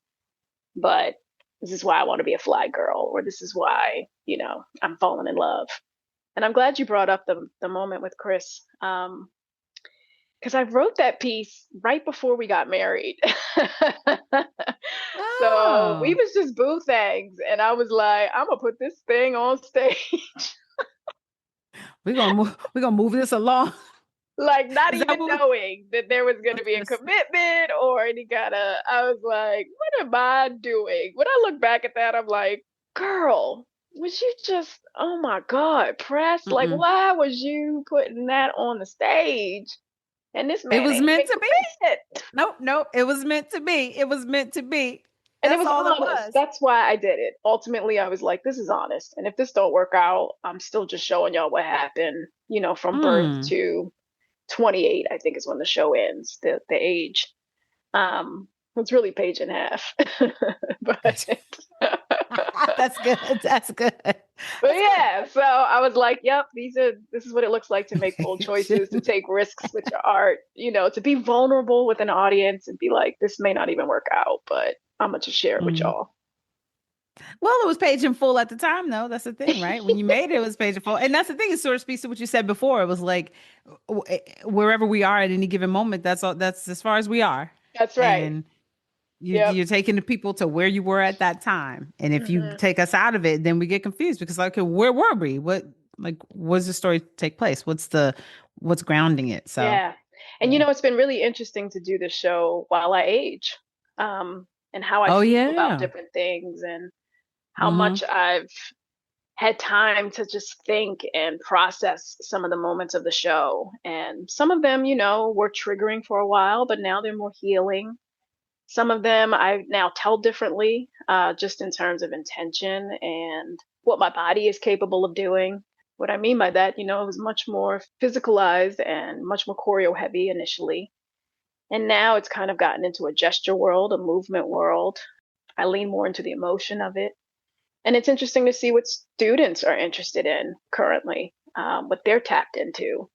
but this is why I want to be a fly girl, or this is why, you know, I'm falling in love. And I'm glad you brought up the moment with Chris, because I wrote that piece right before we got married. So we
Oh,
was just boo things, and I was like, I'm gonna put this thing on stage.
we're gonna move this along.
Like not
Is that
even
what
knowing that there was going to
was
be a
gonna say?
commitment or any kind of, I was like, what am I doing? When I look back at that, I'm like, girl, was you just, oh my God, press? Like,
Mm-mm.
why was you putting that on the stage? And this
It
man
was
ain't
meant
even
to be.
commit.
Nope, nope. It was meant to be. It was meant to be.
And it
That's
was
all it
honest.
was.
That's why I did it. Ultimately, I was like, this is honest. And if this don't work out, I'm still just showing y'all what happened, you know, from birth
Mm.
to 28, I think is when the show ends, the age. It's really page and a half. but
That's good. That's good.
but
That's good.
yeah, so I was like, yep, this is what it looks like to make bold choices, to take risks with your art, you know, to be vulnerable with an audience and be like, this may not even work out, but I'm gonna just share it with
Mhm.
y'all.
Well, it was page in full at the time, though. That's the thing, right? When you made it, it was page in full. And that's the thing, it sort of speaks to what you said before. It was like wherever we are at any given moment, that's all, that's as far as we are.
That's right.
And
Yep.
you're taking the people to where you were at that time. And if you
Hmm.
take us out of it, then we get confused because like, okay, where were we? What's the story take place? What's grounding it? So
Yeah. And you
yeah.
know, it's been really interesting to do this show while I age, and how I
Oh
feel about
yeah.
different things and how
Mm-hmm.
much I've had time to just think and process some of the moments of the show. And some of them, you know, were triggering for a while, but now they're more healing. Some of them I now tell differently, just in terms of intention and what my body is capable of doing. What I mean by that, you know, it was much more physicalized and much more choreo heavy initially. And now it's kind of gotten into a gesture world, a movement world. I lean more into the emotion of it. And it's interesting to see what students are interested in currently, what they're tapped into.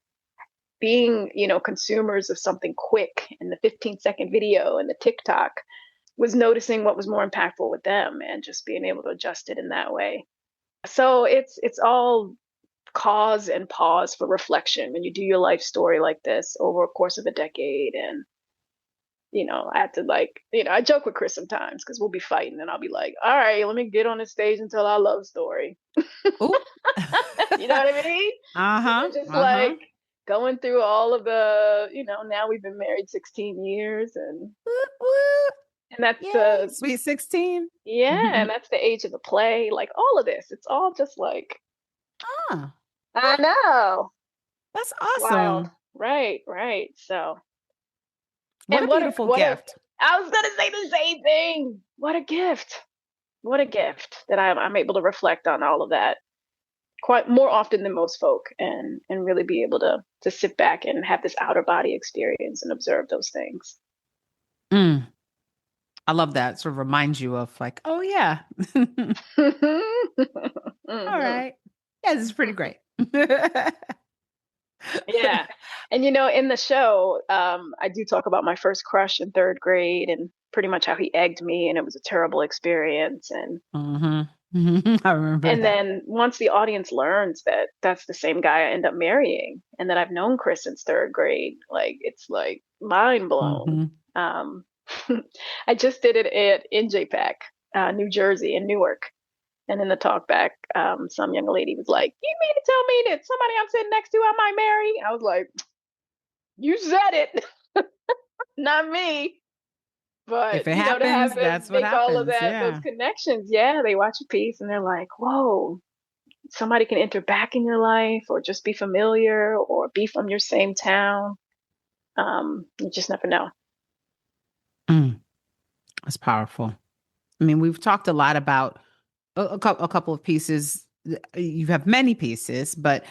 Being, you know, consumers of something quick in the 15-second video and the TikTok was noticing what was more impactful with them and just being able to adjust it in that way. So it's all cause and pause for reflection when you do your life story like this over a course of a decade. And you know, I have to like, you know, I joke with Chris sometimes because we'll be fighting and I'll be like, all right, let me get on the stage and tell our love story.
Oh.
You know what I mean? And
Uh-huh.
we're just
Uh-huh.
like going through all of the, you know, now we've been married 16 years
Woot, woot.
and that's
Yay,
the,
sweet 16.
yeah, and that's the age of the play. Like all of this, it's all just like,
Ah,
I know,
that's
it's wild.
awesome.
Right, right. So
What a
And
beautiful gift.
I was gonna say the same thing. What a gift. What a gift that I'm able to reflect on all of that quite more often than most folk, and really be able to sit back and have this outer body experience and observe those things.
Mm, I love that. Sort of reminds you of like, oh yeah. All
Hmm.
right. Yeah, this is pretty great.
Yeah. And in the show, I do talk about my first crush in third grade and pretty much how he egged me, and it was a terrible experience.
Hmm. I remember
And
that.
then once the audience learns that that's the same guy I end up marrying, and that I've known Chris since third grade, like it's like mind blown.
Hmm.
Um, I just did it at NJPAC, New Jersey, in Newark. And in the talk back, some young lady was like, "You mean to tell me that somebody I'm sitting next to I might marry?" I was like, "You said it, not me."
If
But
it
to have
happens,
them
that's what
make all of
happens.
that, those
Yeah.
connections, yeah, they watch a piece and they're like, "Whoa, somebody can enter back in your life, or just be familiar, or be from your same town." You just never know.
Mm, that's powerful. I mean, we've talked a lot about a couple of pieces. You have many pieces, but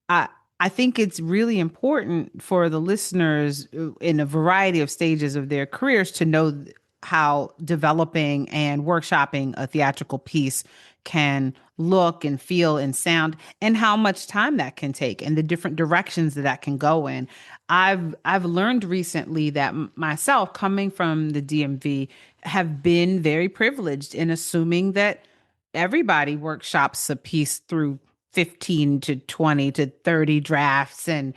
I I think it's really important for the listeners in a variety of stages of their careers to know how developing and workshopping a theatrical piece can look and feel and sound, and how much time that can take, and the different directions that that can go in. I've learned recently that myself, coming from the DMV, have been very privileged in assuming that everybody workshops a piece through 15 to 20 to 30 drafts, and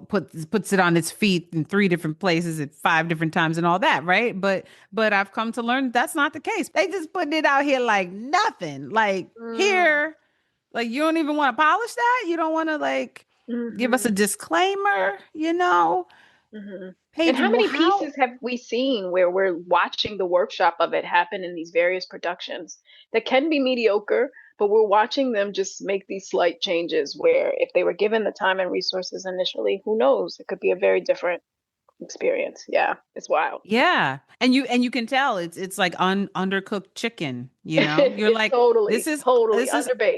puts it on its feet in three different places at five different times and all that, right? But I've come to learn that's not the case. They just putting it out here like nothing, like
Mm,
here, like you don't even want to polish that. You don't want to like give us a
hmm.
disclaimer.
Hmm. And
Paige,
how many
how?
pieces have we seen where we're watching the workshop of it happen in these various productions that can be mediocre, but we're watching them just make these slight changes where if they were given the time and resources initially, who knows, it could be a very different experience. Yeah, it's wild.
Yeah. And you can tell it's like undercooked chicken, you know? You're
It's
like,
totally, totally
this is
underbaked.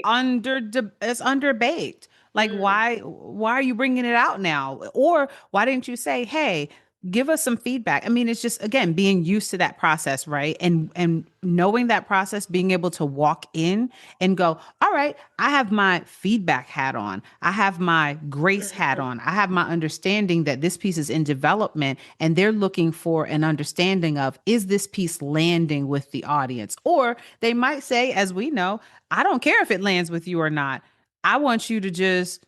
it's underbaked. Like
Mm,
why are you bringing it out now? Or why didn't you say, "Hey, give us some feedback?" I mean, it's just again being used to that process, right? And knowing that process, being able to walk in and go, "All right, I have my feedback hat on. I have my grace hat
mhm,
on. I have my understanding that this piece is in development and they're looking for an understanding of, is this piece landing with the audience?" Or they might say, as we know, "I don't care if it lands with you or not. I want you to just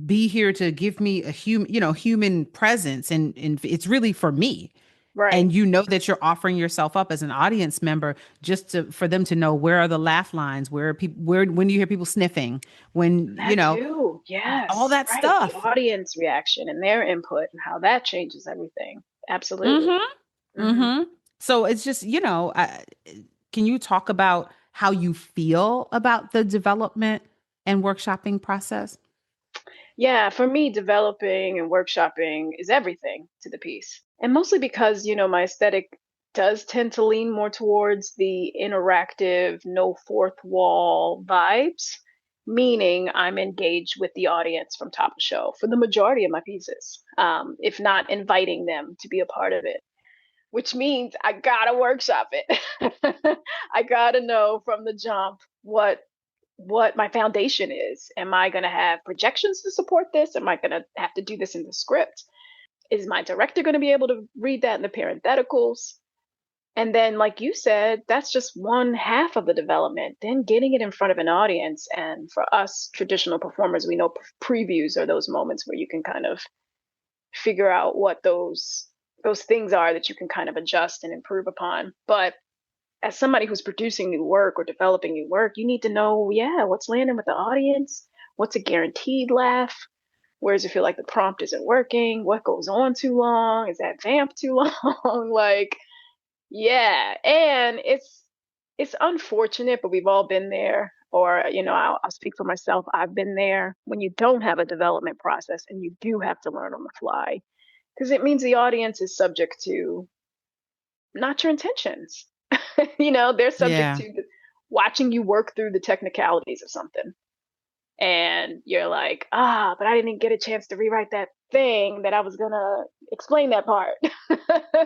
be here to give me a human presence, and it's really for me."
right.
And you know that you're offering yourself up as an audience member just to for them to know, where are the laugh lines, where are people, where when do you hear people sniffing, when
That too.
all
Yes,
that
right. The
stuff.
audience reaction and their input and how that changes everything. Absolutely.
Mm-hmm.
Hmm.
Mm-hmm. So it's just, can you talk about how you feel about the development and workshopping process?
Yeah, for me, developing and workshopping is everything to the piece. And mostly because, my aesthetic does tend to lean more towards the interactive, no fourth wall vibes, meaning I'm engaged with the audience from top of show for the majority of my pieces, if not inviting them to be a part of it, which means I gotta workshop it. I gotta know from the jump what my foundation is. Am I going to have projections to support this? Am I going to have to do this in the script? Is my director going to be able to read that in the parentheticals? And then, like you said, that's just one half of the development. Then getting it in front of an audience. And for us traditional performers, we know previews are those moments where you can kind of figure out what those things are that you can kind of adjust and improve upon. But as somebody who's producing new work or developing new work, you need to know, yeah, what's landing with the audience, what's a guaranteed laugh, where does it feel like the prompt isn't working, what goes on too long, is that vamp too long? Like, yeah, and it's unfortunate, but we've all been there. Or, I'll speak for myself. I've been there when you don't have a development process and you do have to learn on the fly, because it means the audience is subject to not your intentions. They're subject
Yeah.
to watching you work through the technicalities of something. And you're like, but I didn't get a chance to rewrite that thing that I was gonna explain that part. So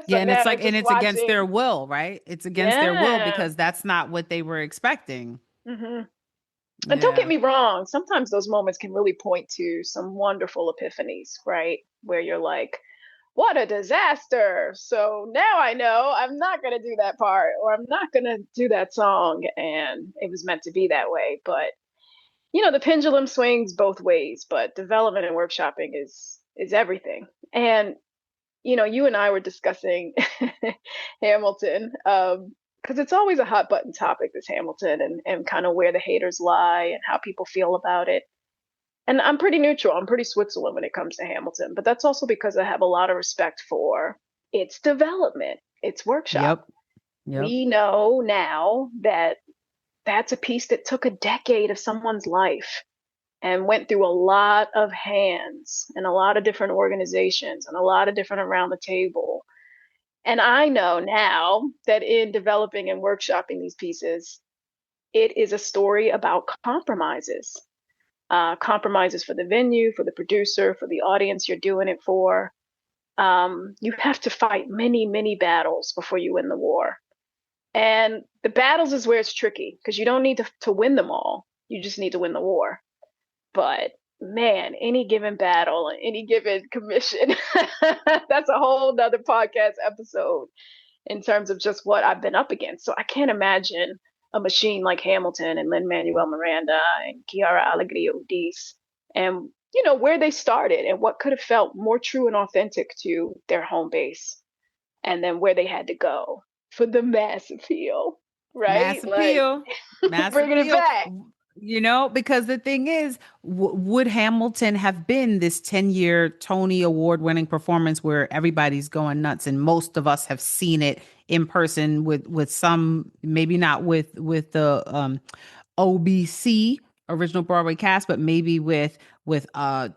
Yeah, and it's
now
like,
they're
and
just
it's against their
watching.
will, right? It's against their will
Yeah.
because that's not what they were expecting.
Hmm. And don't get
Yeah.
me wrong, sometimes those moments can really point to some wonderful epiphanies, right? Where you're like, what a disaster. So now I know I'm not going to do that part or I'm not going to do that song. And it was meant to be that way. But, the pendulum swings both ways, but development and workshopping is everything. And, you and I were discussing Hamilton, because it's always a hot button topic, this Hamilton, and kind of where the haters lie and how people feel about it. And I'm pretty neutral. I'm pretty Switzerland when it comes to Hamilton, but that's also because I have a lot of respect for its development, its workshop.
Yep. Yep.
We know now that that's a piece that took a decade of someone's life and went through a lot of hands and a lot of different organizations and a lot of different around the table. And I know now that in developing and workshopping these pieces, it is a story about compromises, compromises for the venue, for the producer, for the audience you're doing it for. You have to fight many, many battles before you win the war. And the battles is where it's tricky because you don't need to win them all. You just need to win the war. But man, any given battle, any given commission, that's a whole nother podcast episode in terms of just what I've been up against. So I can't imagine a machine like Hamilton and Lin-Manuel Miranda and Chiara Allegria Udice and where they started and what could have felt more true and authentic to their home base and then where they had to go for the mass appeal, right?
Mass
Like
appeal. Mass
bringing it
appeal.
back.
Because the thing is, would Hamilton have been this 10-year Tony Award winning performance where everybody's going nuts and most of us have seen it in person with some, maybe not with the OBC, original Broadway cast, but maybe with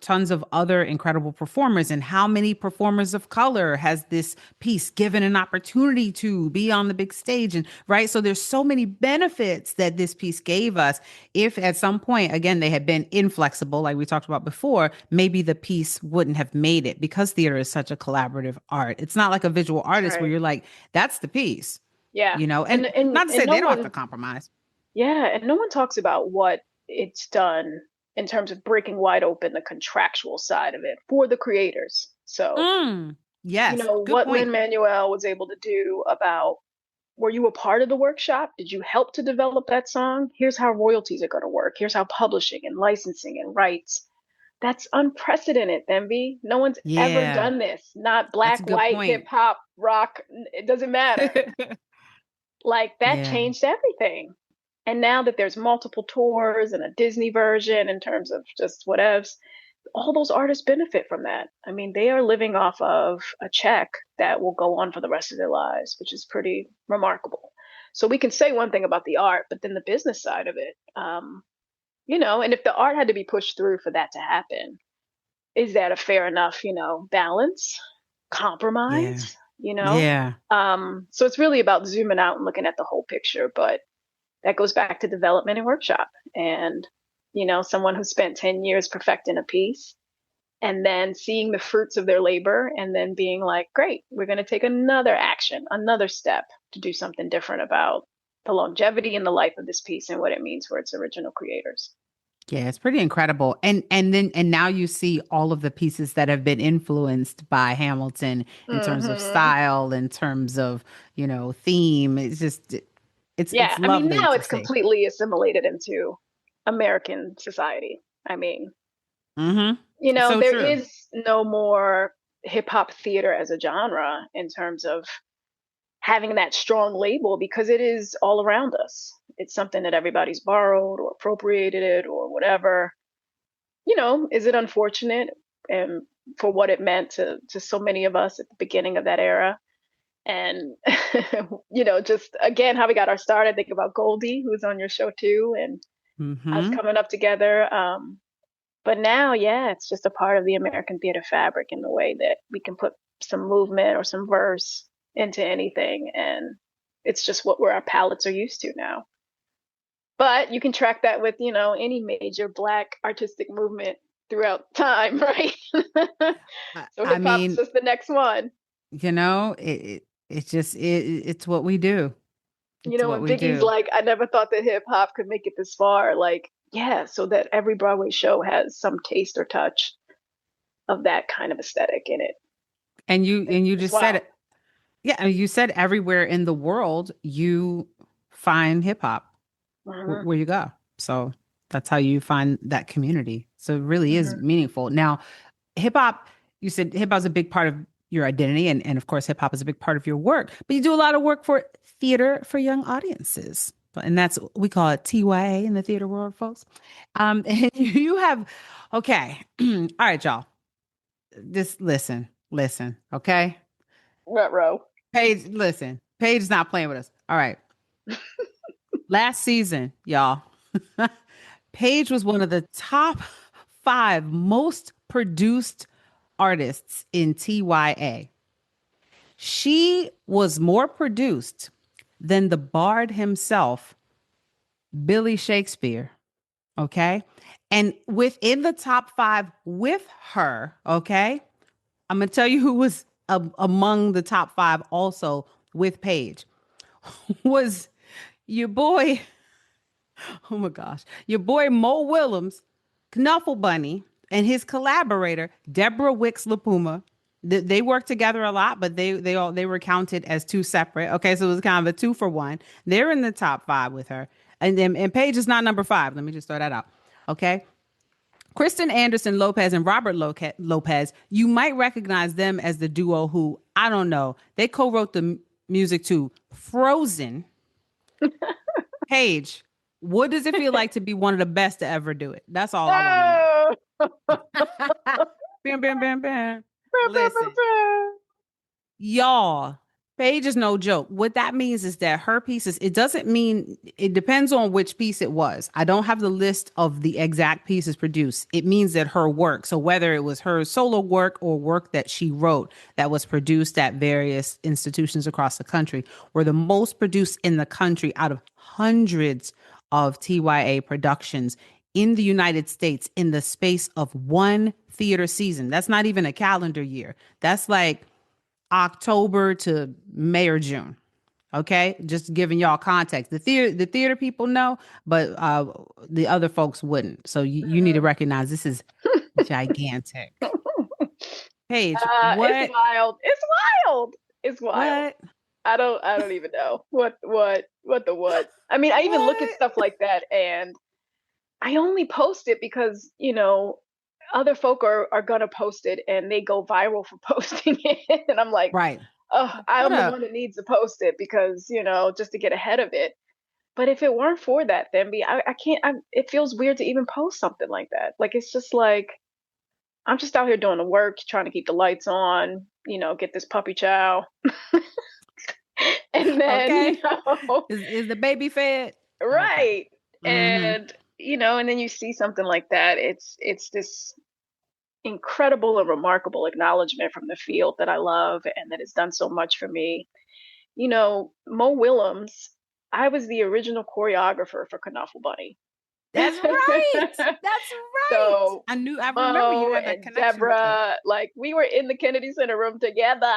tons of other incredible performers. And how many performers of color has this piece given an opportunity to be on the big stage? And right, so there's so many benefits that this piece gave us. If at some point, again, they had been inflexible, like we talked about before, maybe the piece wouldn't have made it because theater is such a collaborative art. It's not like a visual
That's
artist where
right.
you're like, that's the piece,
Yeah.
and not to
And
say
no
they don't have to
one
compromise.
Yeah, and no one talks about what it's done in terms of breaking wide open the contractual side of it for the creators. So,
Mm, yes, good
what
point.
Lin-Manuel was able to do about, were you a part of the workshop? Did you help to develop that song? Here's how royalties are going to work. Here's how publishing and licensing and rights. That's unprecedented, Themby. No one's ever
Yeah,
done this. Not
that's
black,
a good
white, hip
point.
hop, rock. It doesn't matter. Like that
Yeah,
changed everything. And now that there's multiple tours and a Disney version in terms of just whatevs, all those artists benefit from that. I mean, they are living off of a check that will go on for the rest of their lives, which is pretty remarkable. So we can say one thing about the art, but then the business side of it, and if the art had to be pushed through for that to happen, is that a fair enough, balance,
yeah,
compromise,
yeah.
So it's really about zooming out and looking at the whole picture. But that goes back to development and workshop. And, someone who spent 10 years perfecting a piece and then seeing the fruits of their labor and then being like, great, we're going to take another action, another step to do something different about the longevity and the life of this piece and what it means for its original creators.
Yeah, it's pretty incredible. And now you see all of the pieces that have been influenced by Hamilton in terms of
Hmm.
style, in terms of, theme. It's just
Yeah.
it's
I mean,
lovely
now
to
it's
see.
completely assimilated into American society. I mean,
Mm-hmm. So
there
true.
is no more hip hop theater as a genre in terms of having that strong label because it is all around us. It's something that everybody's borrowed or appropriated it or whatever. Is it unfortunate and for what it meant to so many of us at the beginning of that era? And just again how we got our start. I think about Goldie, who's on your show too, and us
Mm-hmm.
coming up together. But now, yeah, it's just a part of the American theater fabric in the way that we can put some movement or some verse into anything, and it's just what where our palates are used to now. But you can track that with, any major Black artistic movement throughout time, right? So
I
hip hop's
mean,
just the next one.
it's just it's what we do. It's what
When
we
Biggie's
do.
like, I never thought that hip hop could make it this far. Like, yeah, so that every Broadway show has some taste or touch of that kind of aesthetic in it.
And you
It's
just said
wild.
it. Yeah, and you said everywhere in the world you find hip hop
Hmm.
where you go. So that's how you find that community. So it really is
Hmm.
meaningful. Now, hip hop, you said hip hop is a big part of your identity, and of course, hip hop is a big part of your work, but you do a lot of work for theater for young audiences. And that's, we call it TYA in the theater world, folks. And you have, okay. All right, y'all. Just listen, okay?
Row.
Paige, listen. Paige is not playing with us. All right. Last season, y'all, Paige was one of the top 5 most produced artists in TYA. She was more produced than the bard himself, Billy Shakespeare. Okay. And within the top 5 with her, okay, I'm going to tell you who was among the top 5 also with Paige was your boy. Oh my gosh. Your boy Mo Willems, Knuffle Bunny, and his collaborator, Deborah Wicks LaPuma. They worked together a lot, but they were counted as two separate. Okay, so it was kind of a 2 for 1. They're in the top 5 with her. And Paige is not number 5. Let me just throw that out. Okay. Kristen Anderson Lopez and Robert Lopez, you might recognize them as the duo who, I don't know, they co-wrote the music to Frozen. Paige, what does it feel like to be one of the best to ever do it? That's all I want to know.
Oh!
Bam, bam, bam, bam. Listen, y'all, Paige is no joke. What that means is that her pieces, it doesn't mean, it depends on which piece it was. I don't have the list of the exact pieces produced. It means that her work, so whether it was her solo work or work that she wrote that was produced at various institutions across the country, were the most produced in the country out of hundreds of TYA productions in the United States in the space of one theater season. That's not even a calendar year. That's like October to May or June. Okay, just giving y'all context. The theater people know, but the other folks wouldn't. So you need to recognize this is gigantic. Paige,
It's
what
wild. It's wild. It's wild.
what
I don't even know what. I mean, I even look at
what?
stuff like that and I only post it because, other folk are gonna post it and they go viral for posting it. And I'm like,
Right.
oh,
What
I'm the one
up?
that needs to post it because, just to get ahead of it. But if it weren't for that, Themby, I can't it feels weird to even post something like that. Like it's just like I'm just out here doing the work, trying to keep the lights on, get this puppy chow. And then,
Okay. Is the baby fed? Okay.
right.
Mm-hmm.
And then you see something like that. It's this incredible and remarkable acknowledgement from the field that I love and that has done so much for me. Mo Willems, I was the original choreographer for Knuffle Bunny.
That's right. That's right.
So
I remember you
Mo
had that
and
connection with them.
Deborah, like we were in the Kennedy Center room together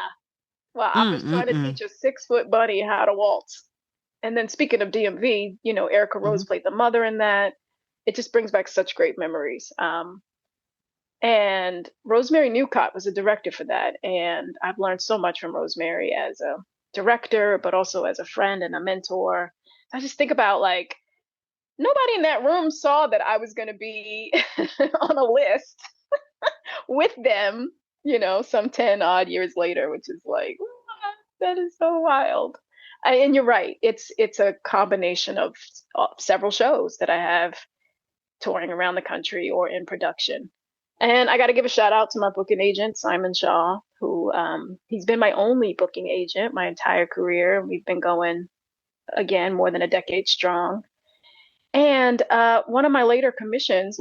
while I was trying to
Mm-mm-mm.
teach a 6 foot bunny how to waltz. And then speaking of DMV, Erica
Mm-hmm.
Rose played the mother in that. It just brings back such great memories. And Rosemary Newcott was a director for that. And I've learned so much from Rosemary as a director, but also as a friend and a mentor. I just think about like nobody in that room saw that I was going to be on a list with them, some 10 odd years later, which is like, that is so wild. And you're right. It's a combination of several shows that I have touring around the country or in production. And I got to give a shout out to my booking agent, Simon Shaw, who he's been my only booking agent my entire career. We've been going again more than a decade strong. And one of my latest commissions,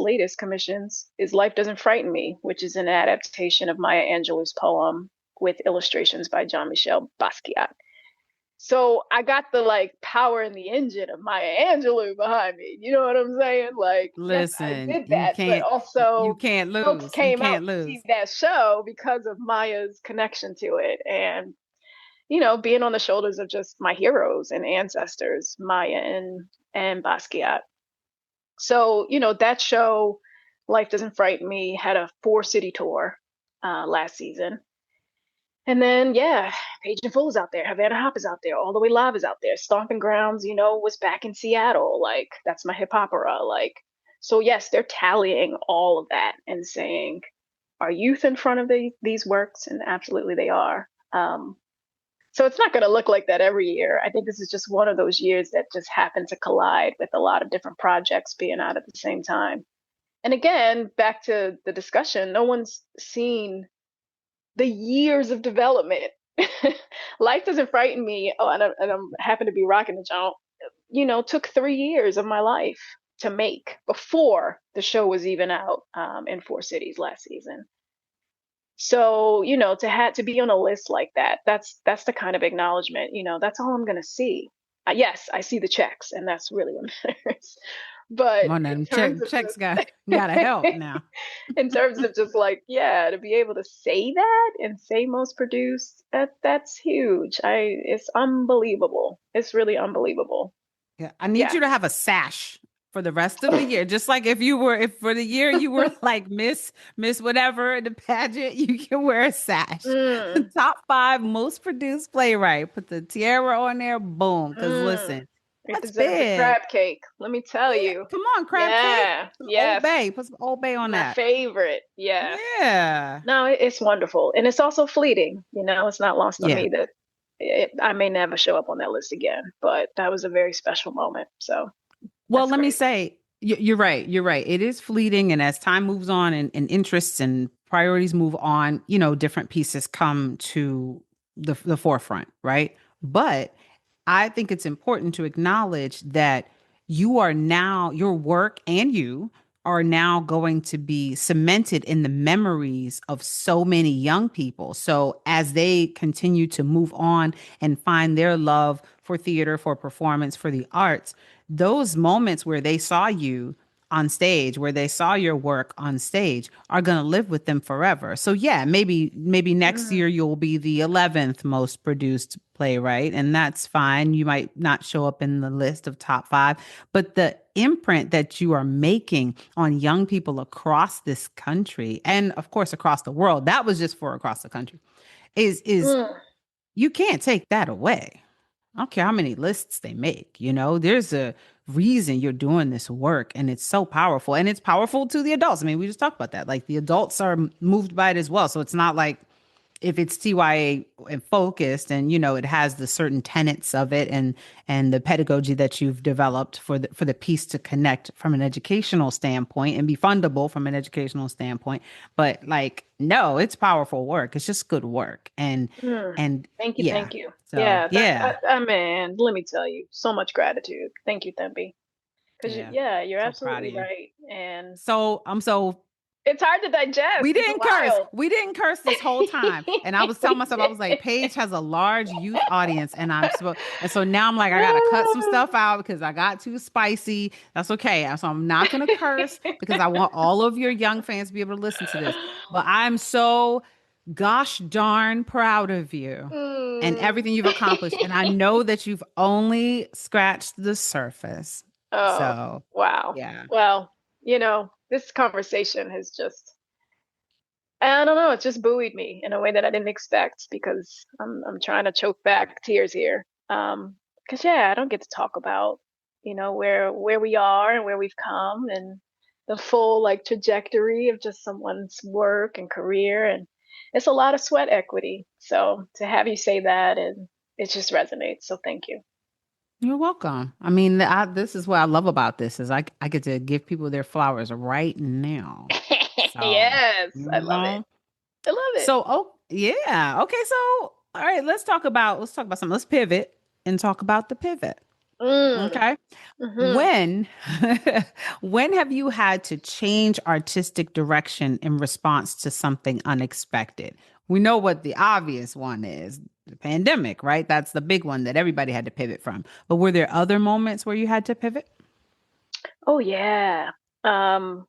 is Life Doesn't Frighten Me, which is an adaptation of Maya Angelou's poem. with illustrations by Jean-Michel Basquiat. So I got the like power in the engine of Maya Angelou behind me. You know what I'm saying? Like, yes, I
Listen,
did that, but
you
also
can't
folks
lose. You
came out
can't
to see
lose.
that show because of Maya's connection to it. And, being on the shoulders of just my heroes and ancestors, Maya and Basquiat. So, that show, Life Doesn't Frighten Me, had a 4-city tour last season. And then, yeah, Paige and Full is out there. Havana Hop is out there. All the Way Live is out there. Stomping Grounds, was back in Seattle. Like, that's my hip opera. Like, so yes, they're tallying all of that and saying, are youth in front of these works? And absolutely they are. So it's not going to look like that every year. I think this is just one of those years that just happened to collide with a lot of different projects being out at the same time. And again, back to the discussion, no one's seen the years of development. Life Doesn't Frighten Me. Oh, and I'm happen to be rocking the jump. Took 3 years of my life to make before the show was even out in 4 cities last season. So, to be on a list like that, that's the kind of acknowledgement, that's all I'm gonna see. Yes, I see the checks, and that's really what matters.
Come
But
on,
in
them
terms of
checks
just
gotta help now.
in terms of just like, yeah, to be able to say that and say most produced, that's huge. It's unbelievable. It's really unbelievable.
Yeah, I need
Yeah.
you to have a sash for the rest of the year. Just like if for the year you were like Miss whatever in the pageant, you can wear a sash. The
Mm,
top 5 most produced playwright. Put the tiara on there, boom. Because
mm.
listen,
It
that's
deserves a
big.
crab cake, let me tell
Yeah,
you.
come on, crab cake.
Yeah.
Some Old
Yes.
Bay. Put some Old Bay on
My
that.
favorite. Yeah.
Yeah.
No, it's wonderful. And it's also fleeting. It's not lost on
Yeah.
me that I may never show up on that list again, but that was a very special moment. So
Well,
that's
let me
great.
say, you're right. You're right. It is fleeting. And as time moves on and interests and priorities move on, different pieces come to the forefront, right? But I think it's important to acknowledge that your work and you are now going to be cemented in the memories of so many young people. So as they continue to move on and find their love for theater, for performance, for the arts, those moments where they saw you on stage, where they saw your work on stage, are going to live with them forever. So yeah, maybe next year
Mm,
you'll be the 11th most produced playwright, and that's fine. You might not show up in the list of top 5, but the imprint that you are making on young people across this country and of course across the world, that was just for across the country, is
mm,
you can't take that away. I don't care how many lists they make, there's a reason you're doing this work and it's so powerful and it's powerful to the adults. I mean, we just talked about that. Like the adults are moved by it as well. So it's not like if it's TYA and focused and it has the certain tenets of it and the pedagogy that you've developed for the piece to connect from an educational standpoint and be fundable from an educational standpoint, but like no, it's powerful work. It's just good work.
mm.
And
Thank you.
yeah.
Thank you.
So
Yeah.
yeah.
Man, let me tell you, so much gratitude. Thank you, Thembi. Because,
Yeah.
yeah, you're
So proud of
absolutely
you.
right. And
So I'm so
it's hard to digest.
we
It's
didn't curse.
wild.
We didn't curse this whole time. And I was telling
We
myself, I
did.
was like, Paige has a large youth audience. And and so now I'm like, I gotta cut some stuff out because I got too spicy. That's okay. So I'm not gonna curse because I want all of your young fans to be able to listen to this. But I'm so gosh darn proud of you and
Mm.
everything you've accomplished. And I know that you've only scratched the surface.
Oh,
So
wow.
yeah.
Well, this conversation has just, I don't know, it's just buoyed me in a way that I didn't expect because I'm trying to choke back tears here. Because yeah, I don't get to talk about, where we are and where we've come and the full like trajectory of just someone's work and career, and it's a lot of sweat equity. So to have you say that, and it just resonates. So thank you.
You're welcome. I mean, this is what I love about this is I get to give people their flowers right now. So,
Yes,
you
I love it.
know.
I love it.
So, oh, yeah. Okay, so all right, let's talk about something. Let's pivot and talk about the pivot.
Mm.
Okay?
Hmm.
When when have you had to change artistic direction in response to something unexpected? We know what the obvious one is, the pandemic, right? That's the big one that everybody had to pivot from. But were there other moments where you had to pivot?
Oh yeah. Um,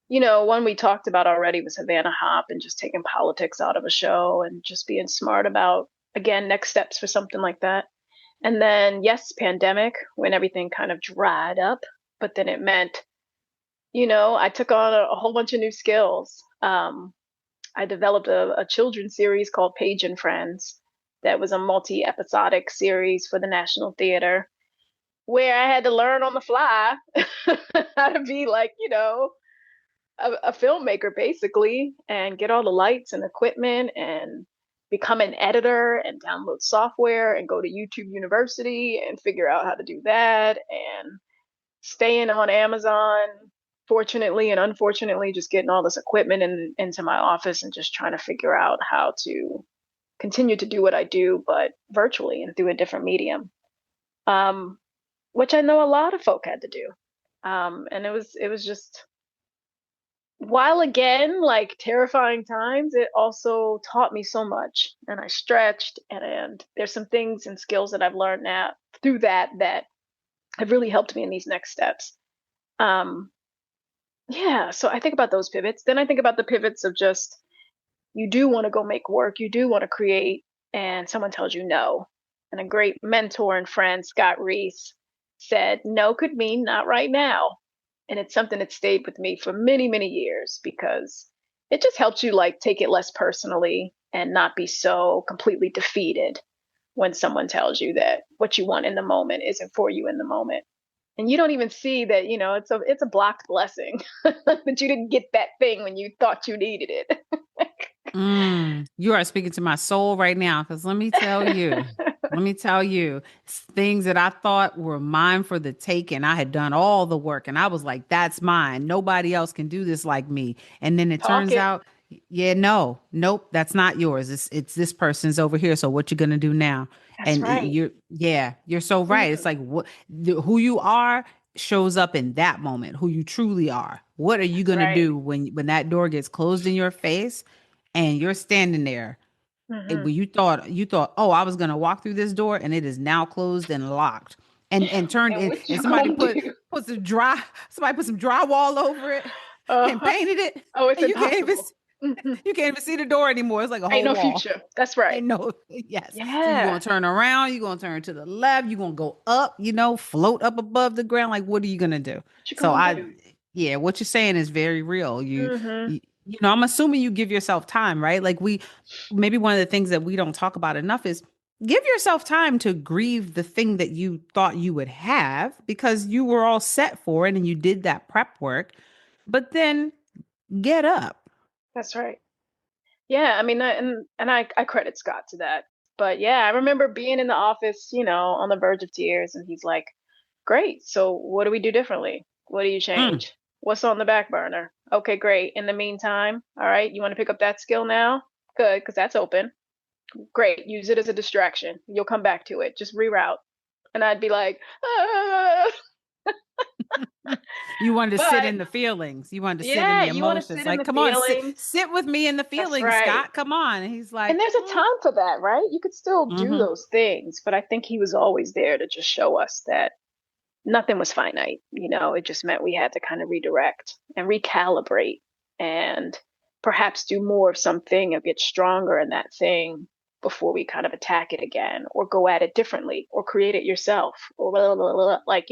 one we talked about already was Havana Hop and just taking politics out of a show and just being smart about, again, next steps for something like that. And then, yes, pandemic, when everything kind of dried up, but then it meant, I took on a whole bunch of new skills. I developed a children's series called Paige and Friends that was a multi-episodic series for the National Theater where I had to learn on the fly how to be like, a filmmaker basically and get all the lights and equipment and become an editor and download software and go to YouTube University and figure out how to do that and staying on Amazon, fortunately and unfortunately, just getting all this equipment into my office and just trying to figure out how to continue to do what I do, but virtually and through a different medium, um, which I know a lot of folk had to do. And it was just, while again, like terrifying times, it also taught me so much and I stretched and there's some things and skills that I've learned now through that have really helped me in these next steps. Um, yeah, so I think about those pivots. Then I think about the pivots of just you do want to go make work, you do want to create, and someone tells you no. And a great mentor and friend, Scott Reese, said no could mean not right now. And it's something that stayed with me for many, many years because it just helps you like take it less personally and not be so completely defeated when someone tells you that what you want in the moment isn't for you in the moment. And you don't even see that, it's a blocked blessing that you didn't get that thing when you thought you needed it.
You are speaking to my soul right now, because let me tell you, things that I thought were mine for the taking. I had done all the work and I was like, that's mine. Nobody else can do this like me. And then it
Talk
turns
it.
out, yeah, no, nope, that's not yours. It's this person's over here. So what you gonna do now?
That's
And
right.
you're so right. It's
Mm,
like who you are shows up in that moment, who you truly are. What are you
that's
gonna
right.
do when that door gets closed in your face and you're standing there and
Hmm.
when you thought, oh, I was gonna walk through this door and it is now closed and locked and turned
And
in
what
and
you gonna do?
somebody put some drywall over it and
Uh-huh.
painted it
Oh, it's
and
impossible. Hmm.
you can't even see the door anymore. It's like a
Ain't
whole
no
wall.
future. That's right.
Ain't no yes. So you're
Yeah,
gonna turn around, you're gonna turn to the left, you're gonna go up, float up above the ground. Like, what are you gonna do?
what you
So
gonna do?
yeah, what you're saying is very real.
Hmm.
I'm assuming you give yourself time, right? Like maybe one of the things that we don't talk about enough is give yourself time to grieve the thing that you thought you would have because you were all set for it and you did that prep work, but then get up.
That's right. Yeah, I mean, I credit Scott to that. But yeah, I remember being in the office, on the verge of tears, and he's like, "Great. So what do we do differently? What do you
Mm.
change? What's on the back burner? Okay, great. In the meantime, all right, you want to pick up that skill now? Good, because that's open. Great. Use it as a distraction. You'll come back to it. Just reroute." And I'd be like, ah.
You wanted to sit
But
in the feelings. You wanted to sit in
yeah,
the
you want to
emotions.
sit in
Like,
the
come on,
feelings.
sit with me in the
That's
feelings,
right.
Scott. Come on. And he's
And
like,
there's a time for that, right? You could still do
mm-hmm.
those things, but I think he was always there to just show us that nothing was finite. It just meant we had to kind of redirect and recalibrate and perhaps do more of something or get stronger in that thing before we kind of attack it again or go at it differently or create it yourself or blah, blah, blah, like,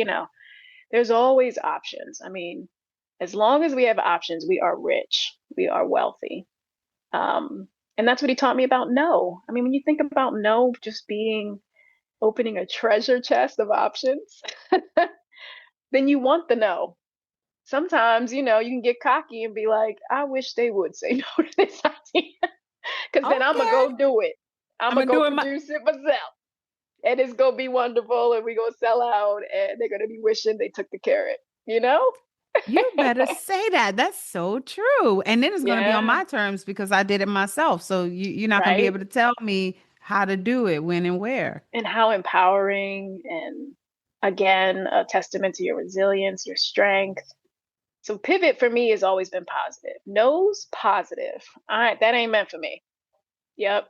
there's always options. I mean, as long as we have options, we are rich, we are wealthy. Um, and that's what he taught me about no. I mean, when you think about no just being opening a treasure chest of options, then you want the no. Sometimes, you can get cocky and be like, I wish they would say no to this idea. Because then I'm going to
Okay.
go do it. I'm
I'm
going
gonna
to go
do it my
produce it myself. And it's going to be wonderful. And we're going to sell out. And they're going to be wishing they took the carrot, you know?
you better say that. That's so true. And then it's gonna be on
Yeah.
my terms because I did it myself. So you're not gonna be
Right.
able to tell me how to do it, when and where.
And how empowering and again, a testament to your resilience, your strength. So pivot for me has always been positive. No's positive. All right, that ain't meant for me. Yep.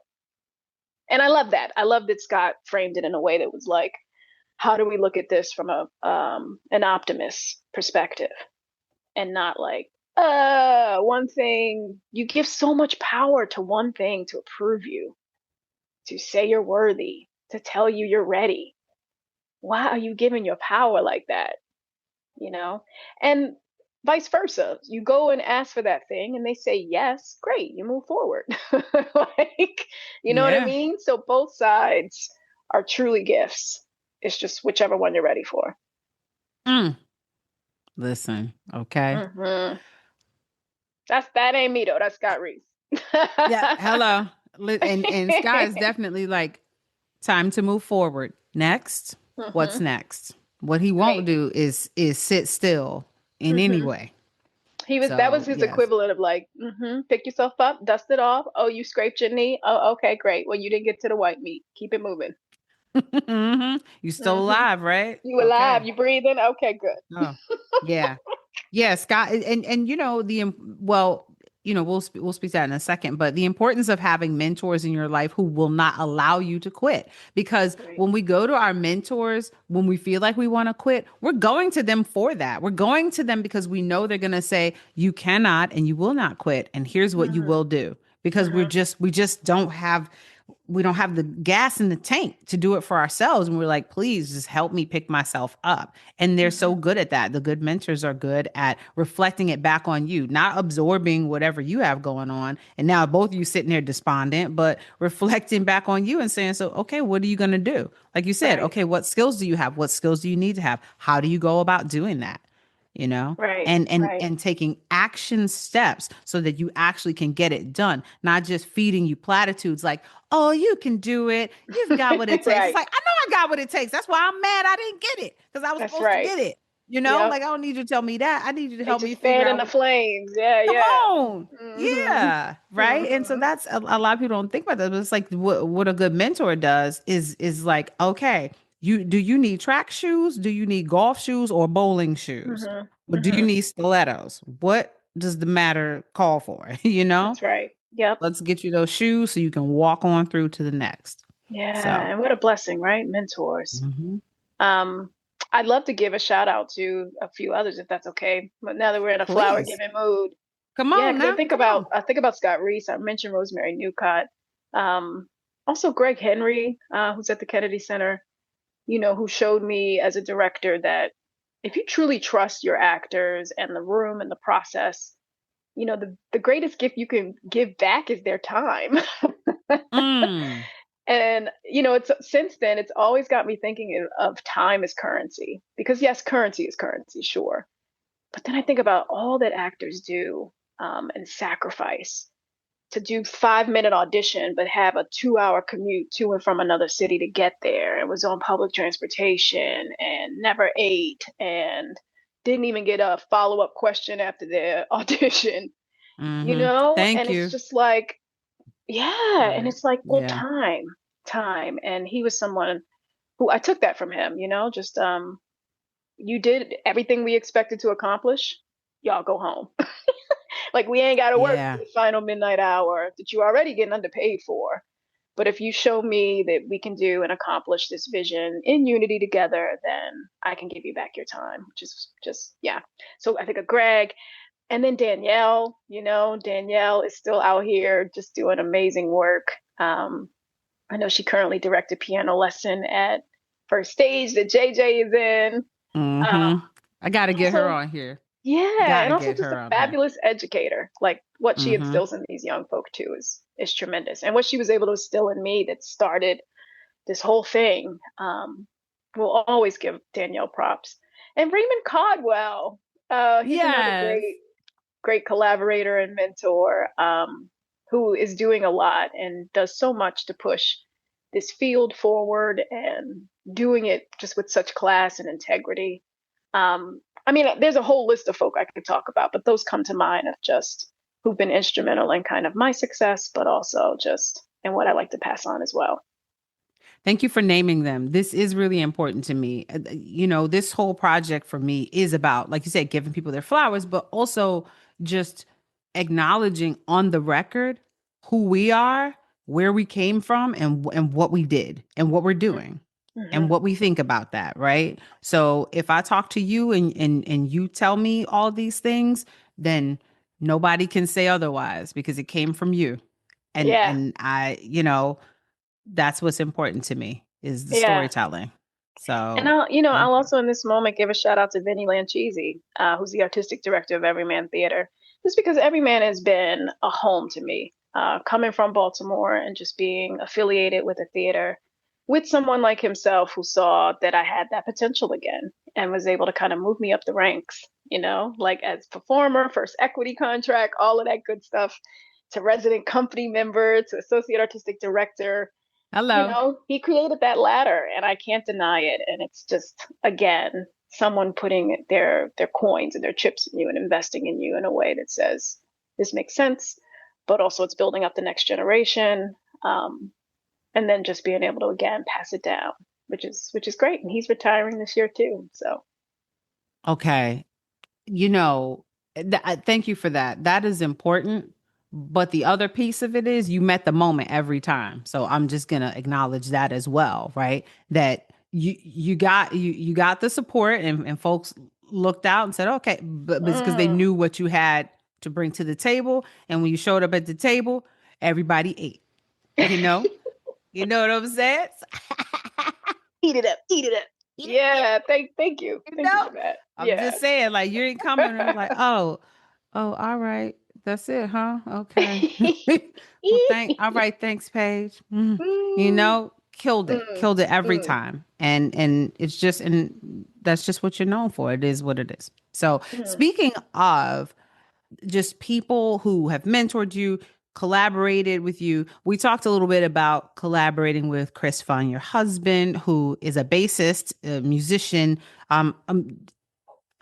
And I love that. I love that Scott framed it in a way that was like, how do we look at this from a an optimist perspective and not like, one thing. You give so much power to one thing to approve you, to say you're worthy, to tell you you're ready. Why are you giving your power like that? You know? And vice versa. You go and ask for that thing and they say yes, great, you move forward. Like, you know what I
Yeah.
mean? So both sides are truly gifts. It's just whichever one you're ready for.
Mm. Listen, okay.
Hmm. That ain't me though. That's Scott Reese.
Yeah, hello. And Sky is definitely like time to move forward. Next, what's
Hmm.
next? What he won't
Right.
do is sit still in any
Hmm.
way.
That was
So
his
yes.
equivalent of like, pick yourself up, dust it off. Oh, you scraped your knee. Oh, okay, great. Well, you didn't get to the white meat. Keep it moving.
Hmm. You still
Hmm.
alive, right?
You alive?
Okay.
You breathing? Okay, good.
Oh, yeah. Yeah, Scott, and you know well, we'll speak to that in a second, but the importance of having mentors in your life who will not allow you to quit. Because
Right.
when we go to our mentors, when we feel like we want to quit, we're going to them for that. We're going to them because we know they're going to say you cannot and you will not quit, and here's what you
Hmm.
will do. Because
Hmm.
we just don't have we don't have the gas in the tank to do it for ourselves. And we're like, please just help me pick myself up. And they're
Hmm.
so good at that. The good mentors are good at reflecting it back on you, not absorbing whatever you have going on. And now both of you sitting there despondent, but reflecting back on you and saying, so, okay, what are you going to do? Like you said,
Right.
okay, what skills do you have? What skills do you need to have? How do you go about doing that? You know,
Right.
and
Right.
taking action steps so that you actually can get it done, not just feeding you platitudes like, oh, you can do it, you've got what it takes. It's
Right.
like, I know I got what it takes. That's why I'm mad I didn't get it, because I was
That's
supposed to
right.
get it.
Yep.
Like, I don't need you to tell me that. I need you to
They
help me
just
figure
fan in
out.
the flames. Yeah.
Come
Yeah.
on.
Hmm.
Yeah. Right. And so
Hmm.
that's a lot of people don't think about that. But it's like what a good mentor does is like, okay, you need track shoes? Do you need golf shoes or bowling shoes?
Hmm.
Or do you
Hmm.
need stilettos? What does the matter call for?
That's right. Yep.
Let's get you those shoes so you can walk on through to the next.
Yeah.
So,
And what a blessing, right? Mentors.
mhm.
Um, I'd love to give a shout out to a few others if that's okay. But now that we're in a flower
Please.
giving mood,
Come
yeah,
on
because
now. Come on.
I think about Scott Reese. I mentioned Rosemary Newcott. Um, Also Greg Henry, who's at the Kennedy Center. Who showed me as a director that if you truly trust your actors and the room and the process, the greatest gift you can give back is their time.
Mm.
And it's since then it's always got me thinking of time as currency, because yes, currency is currency, sure, but then I think about all that actors do, and sacrifice to do 5-minute audition but have a 2-hour commute to and from another city to get there, and was on public transportation and never ate and didn't even get a follow-up question after their audition,
Thank
and it's
you.
just like, yeah, and
Right.
it's like, well,
Yeah.
time. And he was someone who I took that from him, just you did everything we expected to accomplish. Y'all go home. Like, we ain't got to work
Yeah.
the final midnight hour that you already getting underpaid for. But if you show me that we can do and accomplish this vision in unity together, then I can give you back your time, which is just, yeah. So I think of Greg, and then Danielle. Danielle is still out here just doing amazing work. I know she currently directed piano lesson at First Stage that JJ is in.
Mm-hmm.
Um,
I got to get her
Also,
on here.
yeah,
Got
and
to
also
get
just a
her on here.
fabulous educator. Like, what she
Mm-hmm.
instills in these young folk too is tremendous, and what she was able to instill in me that started this whole thing. Will always give Danielle props. And Raymond Codwell, he's another
Yes.
great collaborator and mentor, who is doing a lot and does so much to push this field forward and doing it just with such class and integrity. I mean, there's a whole list of folk I could talk about, but those come to mind of just who've been instrumental in kind of my success, but also just in what I like to pass on as well.
Thank you for naming them. This is really important to me. This whole project for me is about, like you said, giving people their flowers, but also just acknowledging on the record who we are where we came from and what we did and what we're doing and
Mm-hmm.
what we think about that, right? So if I talk to you and you tell me all these things, then nobody can say otherwise because it came from you.
Yeah.
And I, that's what's important to me is the
Yeah.
storytelling.
And
So
I'll
thank you.
also in this moment give a shout out to Vinny Lanchisi, who's the artistic director of Everyman Theater, just because Everyman has been a home to me, coming from Baltimore and just being affiliated with a theater with someone like himself who saw that I had that potential again and was able to kind of move me up the ranks, like as performer, first equity contract, all of that good stuff, to resident company member, to associate artistic director.
Hello.
He created that ladder and I can't deny it. And it's just, again, someone putting their coins and their chips in you and investing in you in a way that says this makes sense, but also it's building up the next generation. And then just being able to again pass it down, which is great. And he's retiring this year too. So
Okay. You know, thank you for that. That is important. But the other piece of it is you met the moment every time. So I'm just gonna acknowledge that as well, right? That you got the support and folks looked out and said, okay, but it's because they
mm.
knew what you had to bring to the table. And when you showed up at the table, everybody ate. You know? You know what I'm saying?
Eat it up, eat it up.
Eat it, eat
Yeah,
it, you
thank you
know?
for that.
I'm
Yeah.
just saying, like, you ain't coming and was like, oh, all right. That's it, huh? Okay. Well, all right, thanks, Paige.
Mm,
Killed it.
mm,
Killed it every
mm,
time. And it's just, and that's just what you're known for. It is what it is. So
mm.
speaking of just people who have mentored you, collaborated with you. We talked a little bit about collaborating with Chris Fun, your husband, who is a bassist, a musician. I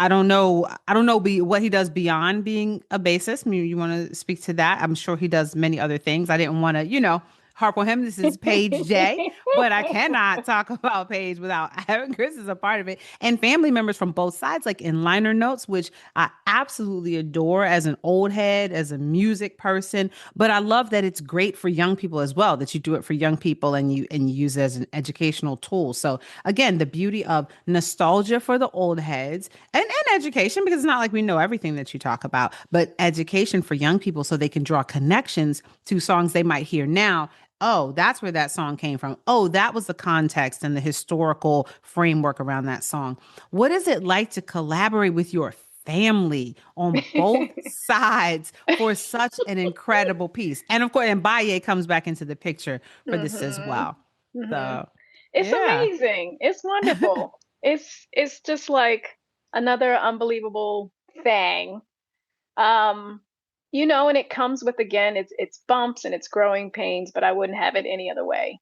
don't know what he does beyond being a bassist. You want to speak to that? I'm sure he does many other things. I didn't want to, harp on him. This is Paige J, but I cannot talk about Paige without having Chris as a part of it and family members from both sides, like in liner notes, which I absolutely adore as an old head, as a music person. But I love that it's great for young people as well, that you do it for young people and you use it as an educational tool. So again, the beauty of nostalgia for the old heads and education, because it's not like we know everything that you talk about, but education for young people so they can draw connections to songs they might hear now. Oh, that's where that song came from. Oh, that was the context and the historical framework around that song. What is it like to collaborate with your family on both sides for such an incredible piece? And of course, and Baye comes back into the picture for this as
hmm
well.
hmm
So,
It's
yeah.
amazing. It's wonderful. It's just like another unbelievable thing. Um, and it comes with again, it's bumps and it's growing pains, but I wouldn't have it any other way.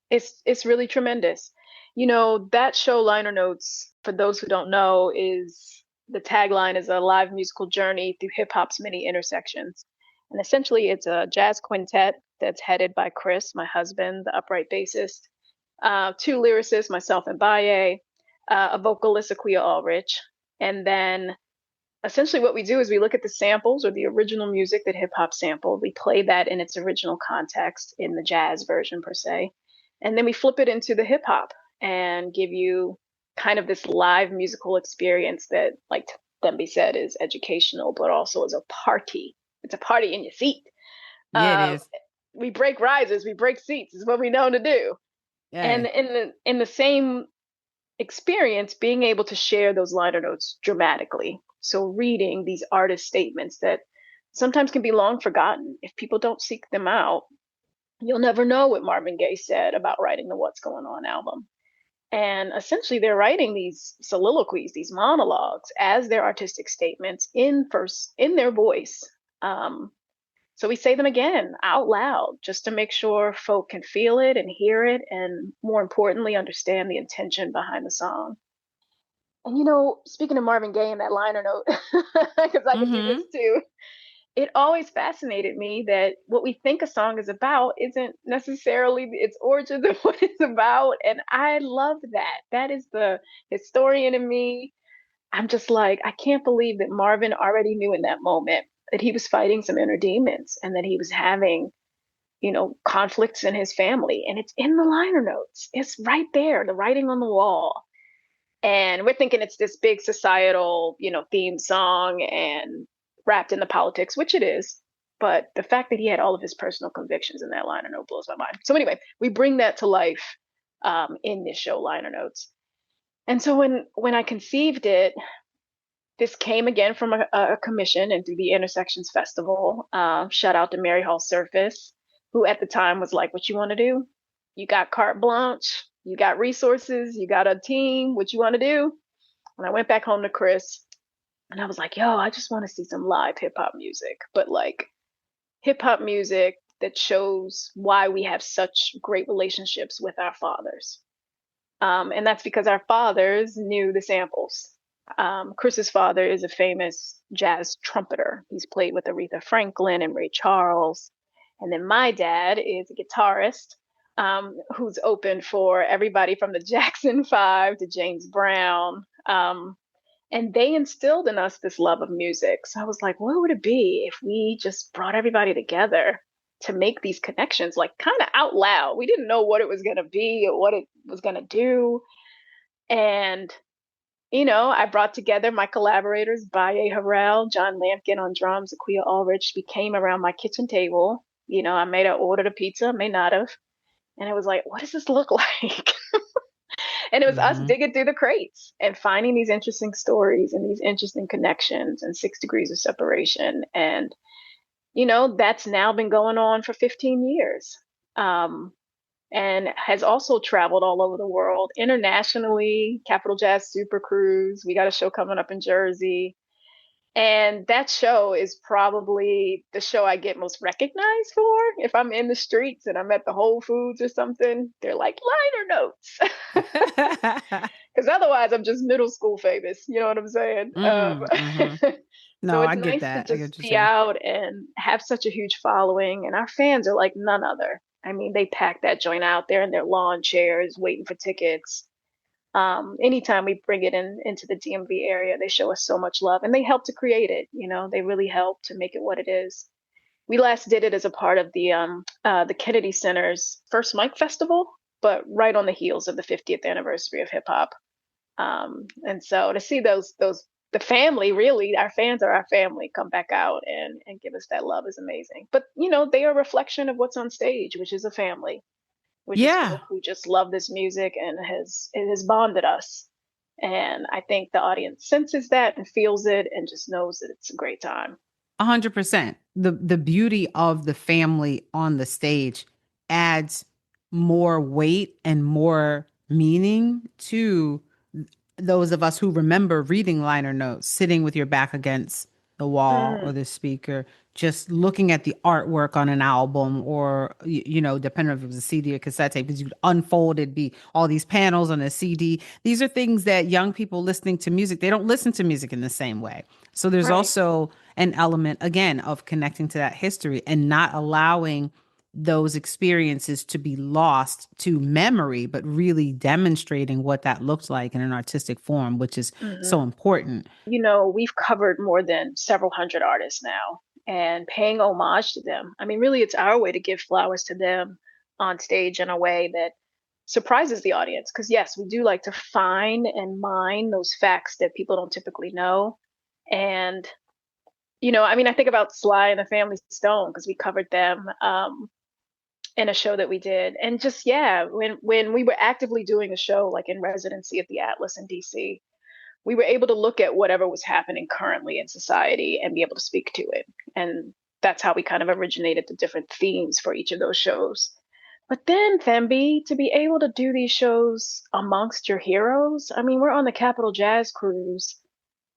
It's really tremendous. That show liner notes, for those who don't know, is the tagline is a live musical journey through hip hop's many intersections. And essentially it's a jazz quintet that's headed by Chris, my husband, the upright bassist, two lyricists, myself and Baye, a vocalist, Aquia Allrich. And then essentially what we do is we look at the samples or the original music that hip hop sampled. We play that in its original context in the jazz version per se. And then we flip it into the hip hop and give you kind of this live musical experience that, like Demby said, is educational, but also is a party. It's a party in your seat.
Yeah, it
Uh,
is.
we break risers, we break seats, is what we know to do. And
Hey.
in the same experience, being able to share those liner notes dramatically. So reading these artist statements that sometimes can be long forgotten. If people don't seek them out, you'll never know what Marvin Gaye said about writing the What's Going On album. And essentially they're writing these soliloquies, these monologues as their artistic statements in their voice. Um, so we say them again out loud just to make sure folk can feel it and hear it, and more importantly, understand the intention behind the song. And speaking of Marvin Gaye in that liner note, because I could do this
Mm-hmm.
too, it always fascinated me that what we think a song is about isn't necessarily its origins of what it's about. And I love that. That is the historian in me. I'm just like, I can't believe that Marvin already knew in that moment that he was fighting some inner demons and that he was having conflicts in his family. And it's in the liner notes. It's right there, the writing on the wall. And we're thinking it's this big societal, theme song and wrapped in the politics, which it is. But the fact that he had all of his personal convictions in that liner note blows my mind. So anyway, we bring that to life in this show, liner notes. And so when I conceived it, this came again from a commission and through the Intersections Festival. Shout out to Mary Hall Surface, who at the time was like, "What you want to do? You got carte blanche, you got resources, you got a team. What you want to do?" And I went back home to Chris, and I was like, "Yo, I just want to see some live hip hop music, but like hip hop music that shows why we have such great relationships with our fathers." And that's because our fathers knew the samples. Chris's father is a famous jazz trumpeter. He's played with Aretha Franklin and Ray Charles. And then my dad is a guitarist who's opened for everybody from the Jackson Five to James Brown. And they instilled in us this love of music. So I was like, what would it be if we just brought everybody together to make these connections, like kind of out loud? We didn't know what it was going to be or what it was going to do. And I brought together my collaborators, Baye Harrell, John Lampkin on drums, Aquia Ulrich. We came around my kitchen table. I may have ordered a pizza, may not have. And it was like, what does this look like? And it was us
Mm-hmm.
digging through the crates and finding these interesting stories and these interesting connections and 6 degrees of separation. And, that's now been going on for 15 years. And has also traveled all over the world internationally. Capital Jazz Super Cruise. We got a show coming up in Jersey. And that show is probably the show I get most recognized for. If I'm in the streets and I'm at the Whole Foods or something, they're like, liner notes. Because otherwise, I'm just middle school famous. You know what I'm saying?
Mm-hmm. Mm-hmm.
So
No,
it's
I get
nice to
that. I get
just
what you're
be
saying.
out and have such a huge following. And our fans are like none other. I mean, they pack that joint out there in their lawn chairs, waiting for tickets. Anytime we bring it into the DMV area, they show us so much love, and they help to create it. They really help to make it what it is. We last did it as a part of the Kennedy Center's first Mic Festival, but right on the heels of the 50th anniversary of hip hop. And so to see those the family, really, our fans are our family, come back out and give us that love is amazing. But they are a reflection of what's on stage, which is a family, which is
Yeah.
folk who just love this music and it has bonded us. And I think the audience senses that and feels it and just knows that it's a great time.
100%. The beauty of the family on the stage adds more weight and more meaning to those of us who remember reading liner notes, sitting with your back against the wall or
Mm,
the speaker, just looking at the artwork on an album or, depending if it was a CD or cassette tape, because you'd unfold it, be all these panels on a CD. These are things that young people listening to music, they don't listen to music in the same way. So there's
right.
also an element, again, of connecting to that history and not allowing those experiences to be lost to memory, but really demonstrating what that looked like in an artistic form, which is
Hmm.
so important.
We've covered more than several hundred artists now and paying homage to them. I mean, really, it's our way to give flowers to them on stage in a way that surprises the audience. Because, yes, we do like to find and mine those facts that people don't typically know. And, I mean, I think about Sly and the Family Stone because we covered them in a show that we did. And just, yeah, when we were actively doing a show like in residency at the Atlas in DC, we were able to look at whatever was happening currently in society and be able to speak to it. And that's how we kind of originated the different themes for each of those shows. But then, Themby, to be able to do these shows amongst your heroes, I mean, we're on the Capitol Jazz Cruise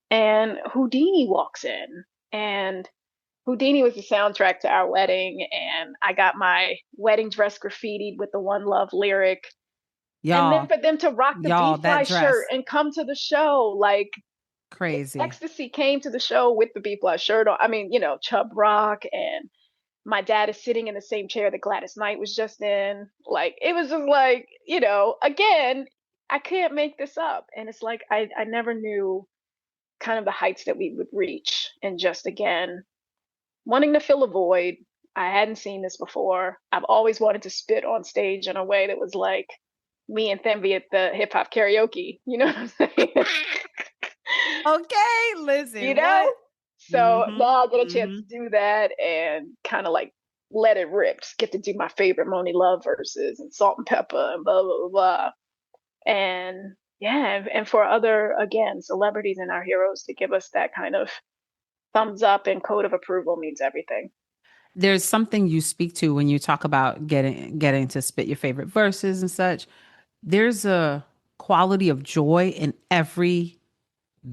and Houdini walks in. And Houdini was the soundtrack to our wedding. And I got my wedding dress graffitied with the One Love lyric, and then
Y'all,
for them to rock the B
y'all, that
Fly shirt
dress,
and come to the show, like
crazy.
Ecstasy came to the show with the B Fly shirt on. I mean, Chubb Rock, and my dad is sitting in the same chair that Gladys Knight was just in. Like, it was just like, again, I can't make this up. And it's like, I never knew kind of the heights that we would reach. And just again, wanting to fill a void I hadn't seen this before. I've always wanted to spit on stage in a way that was like me and Thembi at the hip hop karaoke. You know what I'm saying?
Okay,
You
listen,
know?
what?
So
Mm-hmm.
now I get a chance
Mm-hmm.
to do that and kind of like let it rip. Just get to do my favorite Moni Love verses and Salt and Pepper and blah, blah, blah, blah. And yeah, and for other, again, celebrities and our heroes to give us that kind of thumbs up and code of approval means everything.
There's something you speak to when you talk about getting to spit your favorite verses and such. There's a quality of joy in every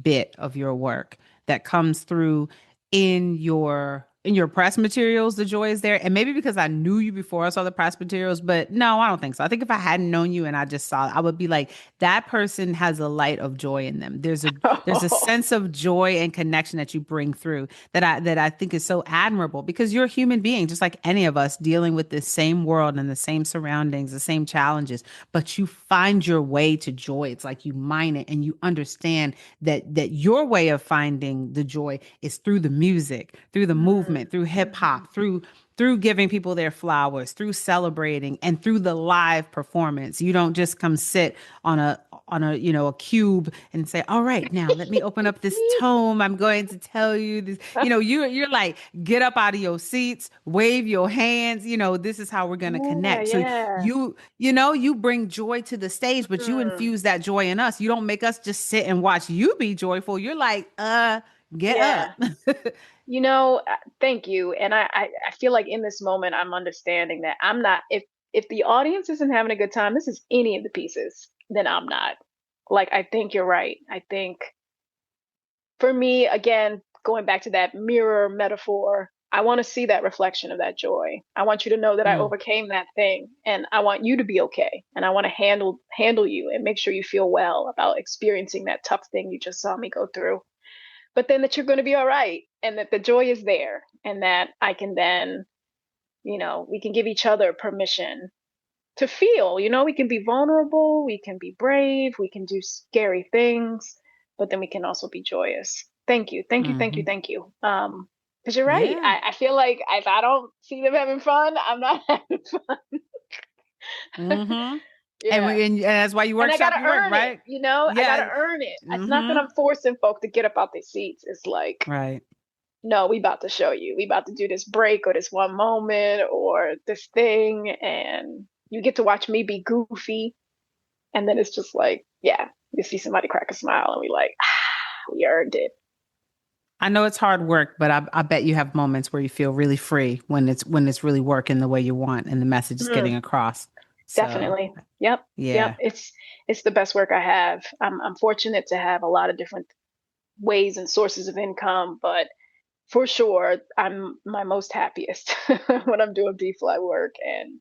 bit of your work that comes through in your press materials. The joy is there, and maybe because I knew you before I saw the press materials, but no, I don't think so. I think if I hadn't known you and I just saw it, I would be like, that person has a light of joy in them. There's a sense of joy and connection that you bring through that I think is so admirable, because you're a human being just like any of us, dealing with the same world and the same surroundings, the same challenges, but you find your way to joy. It's like you mine it and you understand that your way of finding the joy is through the music, through the movement, through hip
Mhm.
hop, through giving people their flowers, through celebrating, and through the live performance. You don't just come sit on a cube and say, all right, now let me open up this tome. I'm going to tell you this. You're like, get up out of your seats, wave your hands. This is how we're going to
Yeah,
connect. So
yeah.
you bring joy to the stage, but you
Mm,
infuse that joy in us. You don't make us just sit and watch you be joyful. You're like, get up.
yeah. Thank you. And I feel like in this moment I'm understanding that I'm not if the audience isn't having a good time, this is any of the pieces, then I'm not. Like I think you're right. I think for me, again, going back to that mirror metaphor, I want to see that reflection of that joy. I want you to know that I
Mm,
overcame that thing and I want you to be okay. And I want to handle you and make sure you feel well about experiencing that tough thing you just saw me go through. But then that you're going to be all right and that the joy is there and that I can then, we can give each other permission to feel. We can be vulnerable, we can be brave, we can do scary things, but then we can also be joyous. Thank you, thank you, thank you,
hmm.
thank you. Because you're right.
Yeah.
I feel like if I don't see them having fun, I'm not having fun.
Mm-hmm.
Yeah.
And that's why you
And I
workshop
gotta
your work,
earn it,
right?
I gotta
Yeah.
earn it. It's not that
Mm-hmm.
I'm forcing folk to get up out their seats. It's like,
Right.
no, we about to show you. We about to do this break or this one moment or this thing, and you get to watch me be goofy. And then it's just like, yeah, you see somebody crack a smile and we like, we earned it.
I know it's hard work, but I bet you have moments where you feel really free when it's really working the way you want and the message is getting
Mm,
across. So,
definitely. Yep. Yep.
yeah.
It's the best work I have. I'm fortunate to have a lot of different ways and sources of income, but for sure, I'm my most happiest when I'm doing B fly work. And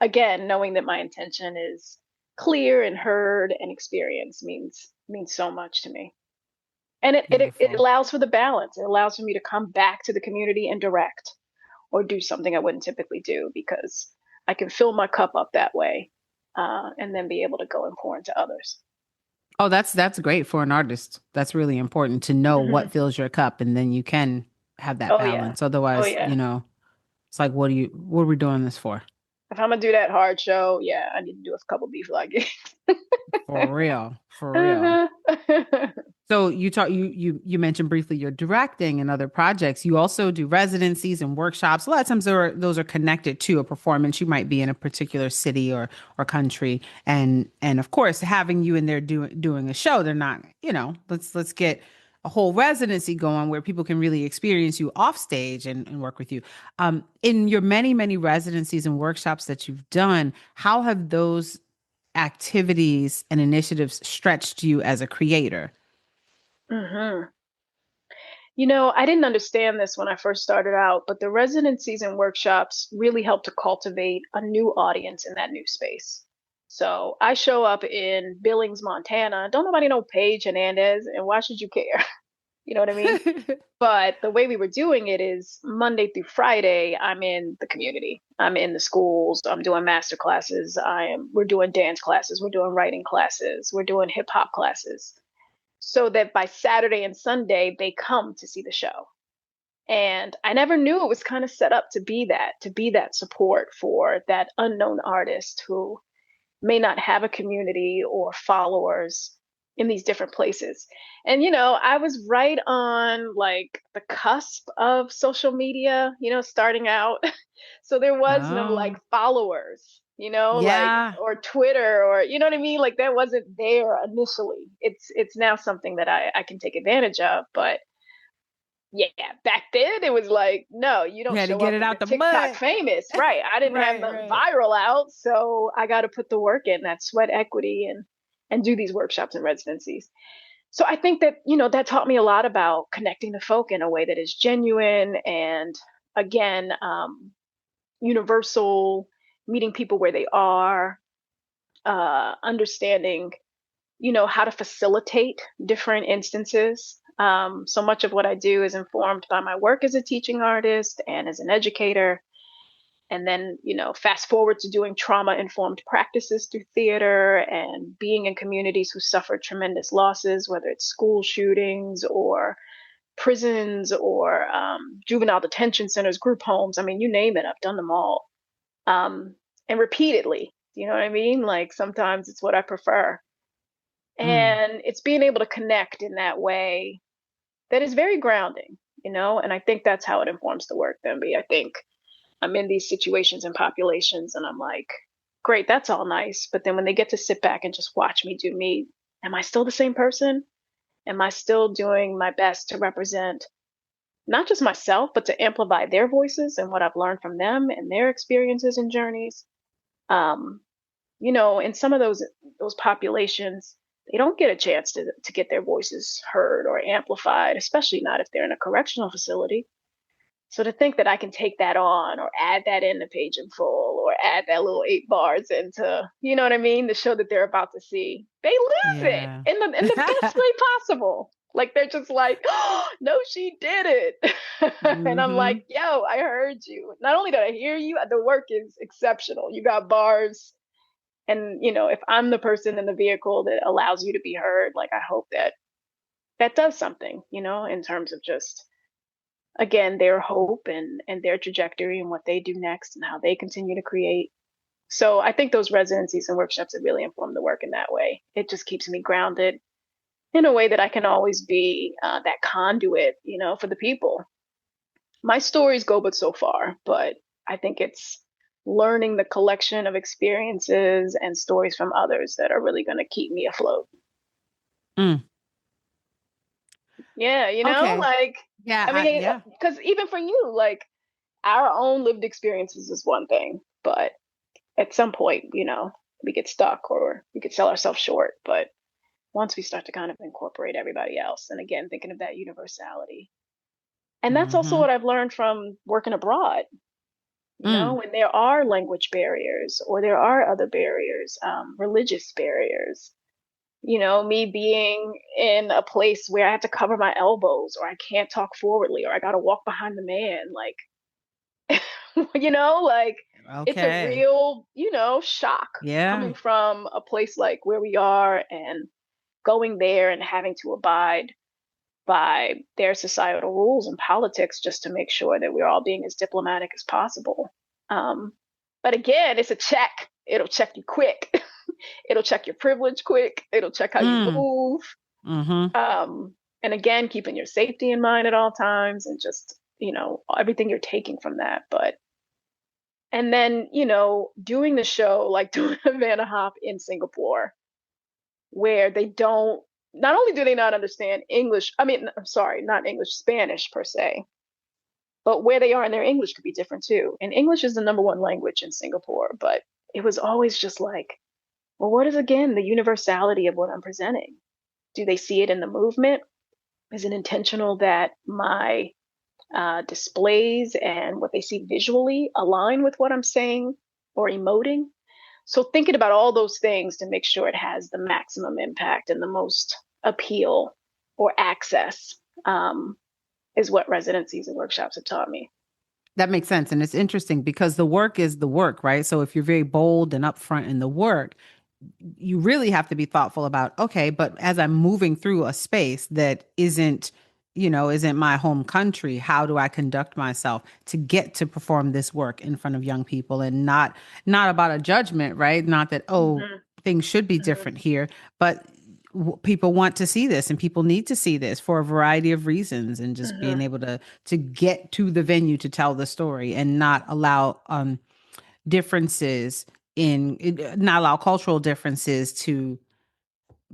again, knowing that my intention is clear and heard and experienced means so much to me. And it
Beautiful.
allows for the balance. It allows for me to come back to the community and direct or do something I wouldn't typically do because I can fill my cup up that way, and then be able to go and pour into others.
Oh, that's great for an artist. That's really important to know what
Hmm.
fills your cup, and then you can have that
Oh yeah,
balance.
oh
Otherwise,
yeah.
it's like, what are we doing this for?
If I'm gonna do that hard show, yeah, I need to do a couple beef like gigs.
For real, for real.
Uh-huh.
So you mentioned briefly your directing and other projects. You also do residencies and workshops. A lot of times those are connected to a performance. You might be in a particular city or country, and of course having you in there doing a show. They're not, let's get a whole residency going where people can really experience you off stage and work with you. In your many, many residencies and workshops that you've done, how have those activities and initiatives stretched you as a creator?
Hmm. I didn't understand this when I first started out, but the residencies and workshops really help to cultivate a new audience in that new space. So I show up in Billings, Montana. Don't nobody know Paige Hernandez, and why should you care? You know what I mean? But the way we were doing it is Monday through Friday, I'm in the community. I'm in the schools. I'm doing master classes. We're doing dance classes. We're doing writing classes. We're doing hip hop classes. So that by Saturday and Sunday, they come to see the show. And I never knew it was kind of set up to be that support for that unknown artist who may not have a community or followers in these different places. And, I was right on like the cusp of social media, starting out. So there was no like
Oh,
followers, like,
yeah.
or Twitter, or, you know what I mean? Like that wasn't there initially. It's now something that I can take advantage of. But yeah, back then it was like, no, you
You
don't
had to
show
get
up
it
and you're
out the
TikTok
mud.
famous. Right. I didn't have
Right,
the
right.
viral out, so I got to put the work in, that sweat equity, and do these workshops and residencies. So I think that, that taught me a lot about connecting to folk in a way that is genuine and, again, universal, meeting people where they are, understanding, how to facilitate different instances. So much of what I do is informed by my work as a teaching artist and as an educator. And then, fast forward to doing trauma informed practices through theater and being in communities who suffered tremendous losses, whether it's school shootings or prisons or juvenile detention centers, group homes. I mean, you name it, I've done them all. Um, and repeatedly, you know what I mean? Like sometimes it's what I prefer.
Mm.
And it's being able to connect in that way that is very grounding, and I think that's how it informs the work, then. I think I'm in these situations and populations and I'm like, great, that's all nice. But then when they get to sit back and just watch me do me, am I still the same person? Am I still doing my best to represent not just myself, but to amplify their voices and what I've learned from them and their experiences and journeys? Um, in some of those populations, they don't get a chance to get their voices heard or amplified, especially not if they're in a correctional facility. So to think that I can take that on or add that in the Page in Full or add that little 8 bars into, you know what I mean, the show that they're about to see, they lose it
Yeah.
in the best way possible. Like they're just like, oh, no, she did it. And I'm like,
Hmm.
yo, I heard you. Not only did I hear you, the work is exceptional. You got bars. And, if I'm the person in the vehicle that allows you to be heard, like I hope that that does something, in terms of just, again, their hope and their trajectory and what they do next and how they continue to create. So I think those residencies and workshops have really informed the work in that way. It just keeps me grounded in a way that I can always be that conduit, for the people. My stories go but so far, but I think it's learning the collection of experiences and stories from others that are really going to keep me afloat.
Mm.
Yeah,
Okay.
like,
Yeah,
I mean,
yeah.
because even for you, like, our own lived experiences is one thing, but at some point, we get stuck or we could sell ourselves short. But once we start to kind of incorporate everybody else, and again, thinking of that universality. And that's also
Hmm.
what I've learned from working abroad,
Mm.
when there are language barriers or there are other barriers, religious barriers, me being in a place where I have to cover my elbows or I can't talk forwardly or I got to walk behind the man. Like, like it's a
Okay.
real, shock
Yeah.
coming from a place like where we are and going there and having to abide by their societal rules and politics just to make sure that we're all being as diplomatic as possible. Um, but again, it's a check. It'll check you quick. It'll check your privilege quick. It'll check how you
Mm.
move.
Hmm.
And again, keeping your safety in mind at all times and just, everything you're taking from that. But and then, doing the show, like doing Havana Hop in Singapore, where they don't, not only do they not understand English, I mean, I'm sorry, not English, Spanish per se, but where they are in their English could be different too. And English is the number one language in Singapore, but it was always just like, well, what is again the universality of what I'm presenting? Do they see it in the movement? Is it intentional that my displays and what they see visually align with what I'm saying or emoting? So thinking about all those things to make sure it has the maximum impact and the most appeal or access, is what residencies and workshops have taught me.
That makes sense. And it's interesting because the work is the work, right? So if you're very bold and upfront in the work, you really have to be thoughtful about, okay, but as I'm moving through a space that isn't isn't my home country. How do I conduct myself to get to perform this work in front of young people, and not about a judgment, right? Not that, oh,
Hmm.
things should be
Hmm.
different here, but people want to see this and people need to see this for a variety of reasons, and just being
Hmm.
able to get to the venue to tell the story and not allow differences not allow cultural differences to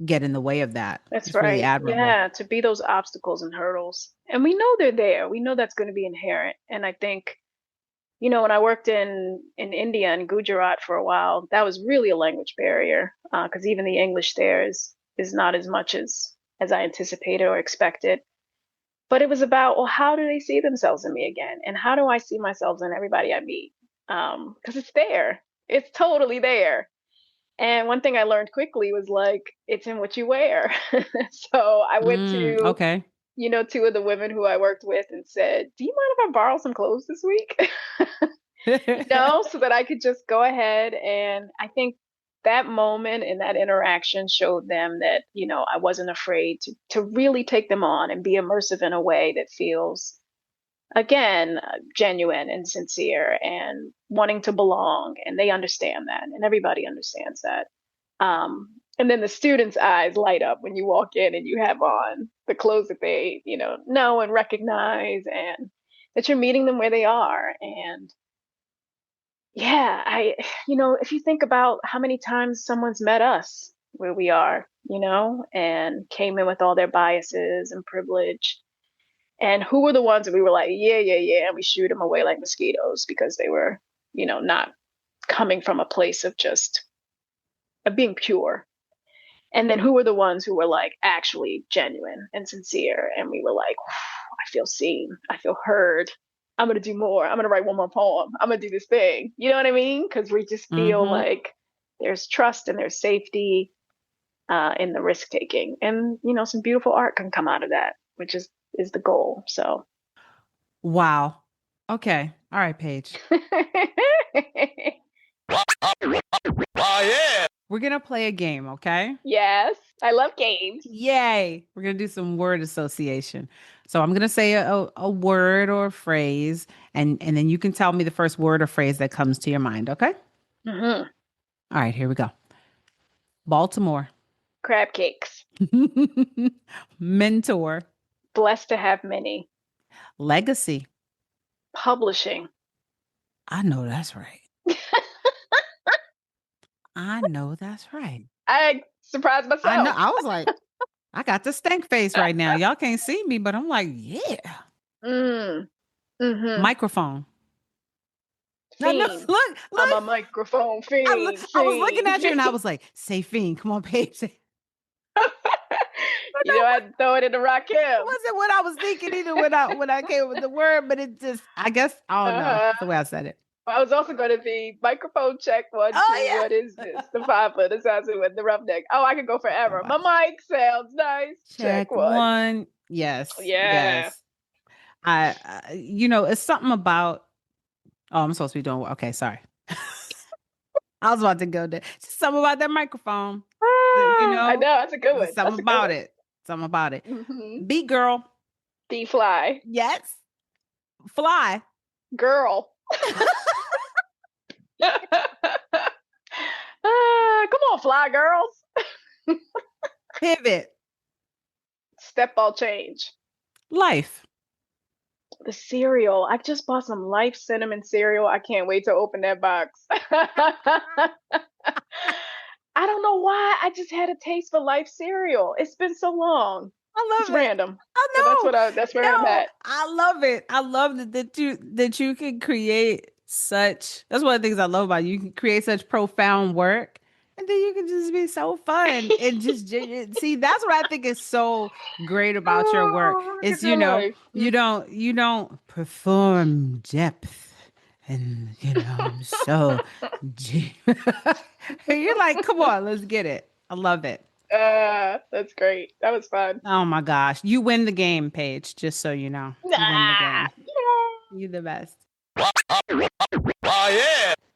get in the way of that.
That's
It's really
right.
admirable.
Yeah, to be those obstacles and hurdles. And we know they're there. We know that's going to be inherent. And I think, when I worked in India and Gujarat for a while, that was really a language barrier, because even the English there is not as much as I anticipated or expected. But it was about, well, how do they see themselves in me again? And how do I see myself in everybody I meet? Because it's there. It's totally there. And one thing I learned quickly was like, it's in what you wear. So I went to,
Okay.
two of the women who I worked with and said, do you mind if I borrow some clothes this week? So that I could just go ahead. And I think that moment and that interaction showed them that, I wasn't afraid to really take them on and be immersive in a way that feels, again, genuine and sincere and wanting to belong. And they understand that, and everybody understands that. And then the students' eyes light up when you walk in and you have on the clothes that they, know and recognize, and that you're meeting them where they are. And yeah, if you think about how many times someone's met us where we are, and came in with all their biases and privilege, and who were the ones that we were like, yeah, yeah, yeah, and we shoot them away like mosquitoes because they were, not coming from a place of just of being pure. And then who were the ones who were like actually genuine and sincere, and we were like, I feel seen, I feel heard. I'm gonna do more. I'm gonna write one more poem. I'm gonna do this thing. You know what I mean? Because we just feel
Mm-hmm.
like there's trust and there's safety in the risk taking, and some beautiful art can come out of that, which is the goal. So,
Wow. Okay. All right, Paige. We're gonna play a game, okay?
yes, I love games.
Yay. We're gonna do some word association. So I'm gonna say a word or a phrase, and then you can tell me the first word or phrase that comes to your mind, okay?
Hmm.
All right, here we go. Baltimore.
Crab cakes.
Mentor.
Blessed to have many.
Legacy.
Publishing.
I know that's right. I know that's right.
I surprised
I know.
myself.
I was like, I got the stank face right now. Y'all can't see me, but I'm like, yeah.
Mm. Mm-hmm.
Microphone. No, no,
Fiend. I'm
look.
a microphone fiend.
I was looking
Fiend.
at you and I was like, say fiend. Come on, Paige. But no,
I'd throw it in the rock
it
him.
wasn't what I was thinking either when I came with the word, but it just, I guess, I don't know.
Uh-huh.
It's the way I said it.
I was also going to be microphone check one, two.
Oh
What is
yeah.
this? The fiver, the sassy with the roughneck. Oh, I could go forever. My mic sounds nice. Check
Check
one.
one. Yes,
Yeah.
yes. It's something about. Oh, I'm supposed to be doing. Okay, sorry. I was about to go there. Just something about that microphone.
I know. That's a good one.
There's something
That's a good
about
one.
it. Something about it.
Mm-hmm.
Beat girl.
D fly.
Yes. Fly.
Girl. Come on, fly girls.
Pivot.
Step ball change.
Life.
The cereal. I just bought some Life cinnamon cereal. I can't wait to open that box. I don't know why. I just had a taste for Life cereal. It's been so long.
I
It's
love it.
random,
I
but
know.
that's where I'm
No,
at.
I love it. I love that you can create such. That's one of the things I love about you. You can create such profound work, and then you can just be so fun and just see. That's what I think is so great about your work.
Oh, look
Is
at your life.
you don't perform depth, and I'm so deep. You're like, come on, let's get it. I love it.
That's great. That was fun.
Oh my gosh. You win the game, Paige, just so you know. You win the
Ah,
game. You the best.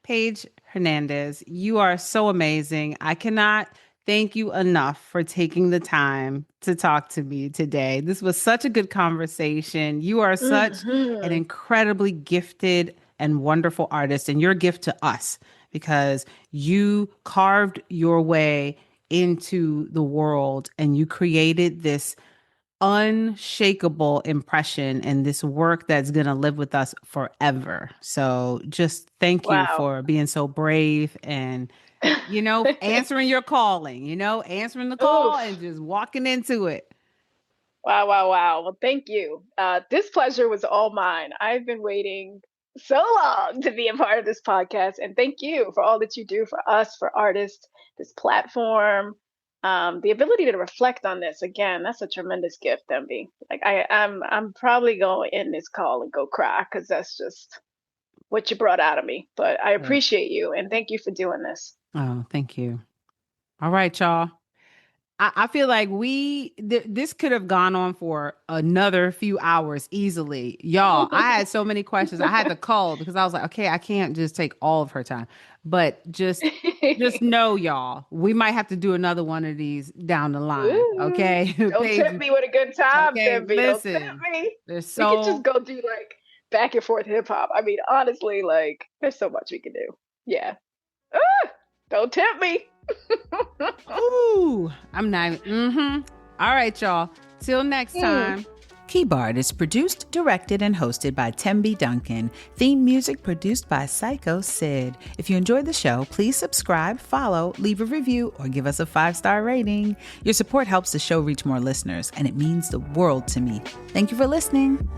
Paige Hernandez, you are so amazing. I cannot thank you enough for taking the time to talk to me today. This was such a good conversation. You are such an
Hmm.
incredibly gifted and wonderful artist, and your gift to us because you carved your way into the world and you created this unshakable impression and this work that's going to live with us forever. So just thank you
Wow.
for being so brave and, answering your calling, answering the call and
Oof.
just walking into it.
Wow, wow, wow. Well, thank you. This pleasure was all mine. I've been waiting so long to be a part of this podcast. And thank you for all that you do for us, for artists, this platform, the ability to reflect on this. Again, that's a tremendous gift, Demby. Like I'm probably going to end this call and go cry because that's just what you brought out of me. But I
Yeah.
appreciate you and thank you for doing this.
Oh, thank you. All right, y'all. I feel like this could have gone on for another few hours easily. Y'all, I had so many questions. I had to call because I was like, okay, I can't just take all of her time. But just know, y'all, we might have to do another one of these down the line.
Ooh,
Okay.
don't tempt
Paige,
me with a good time,
okay,
Demby. Don't tempt
listen.
me.
There's
We could just
so
go do like back and forth hip hop. I mean, honestly, like there's so much we can do. Yeah. Ah, don't tempt me.
ooh, I'm not All right, y'all. Till next
Hmm.
time. Keyboard is produced, directed, and hosted by Temby Duncan. Theme music produced by Psycho Sid. If you enjoyed the show, please subscribe, follow, leave a review, or give us a 5-star rating. Your support helps the show reach more listeners, and it means the world to me. Thank you for listening.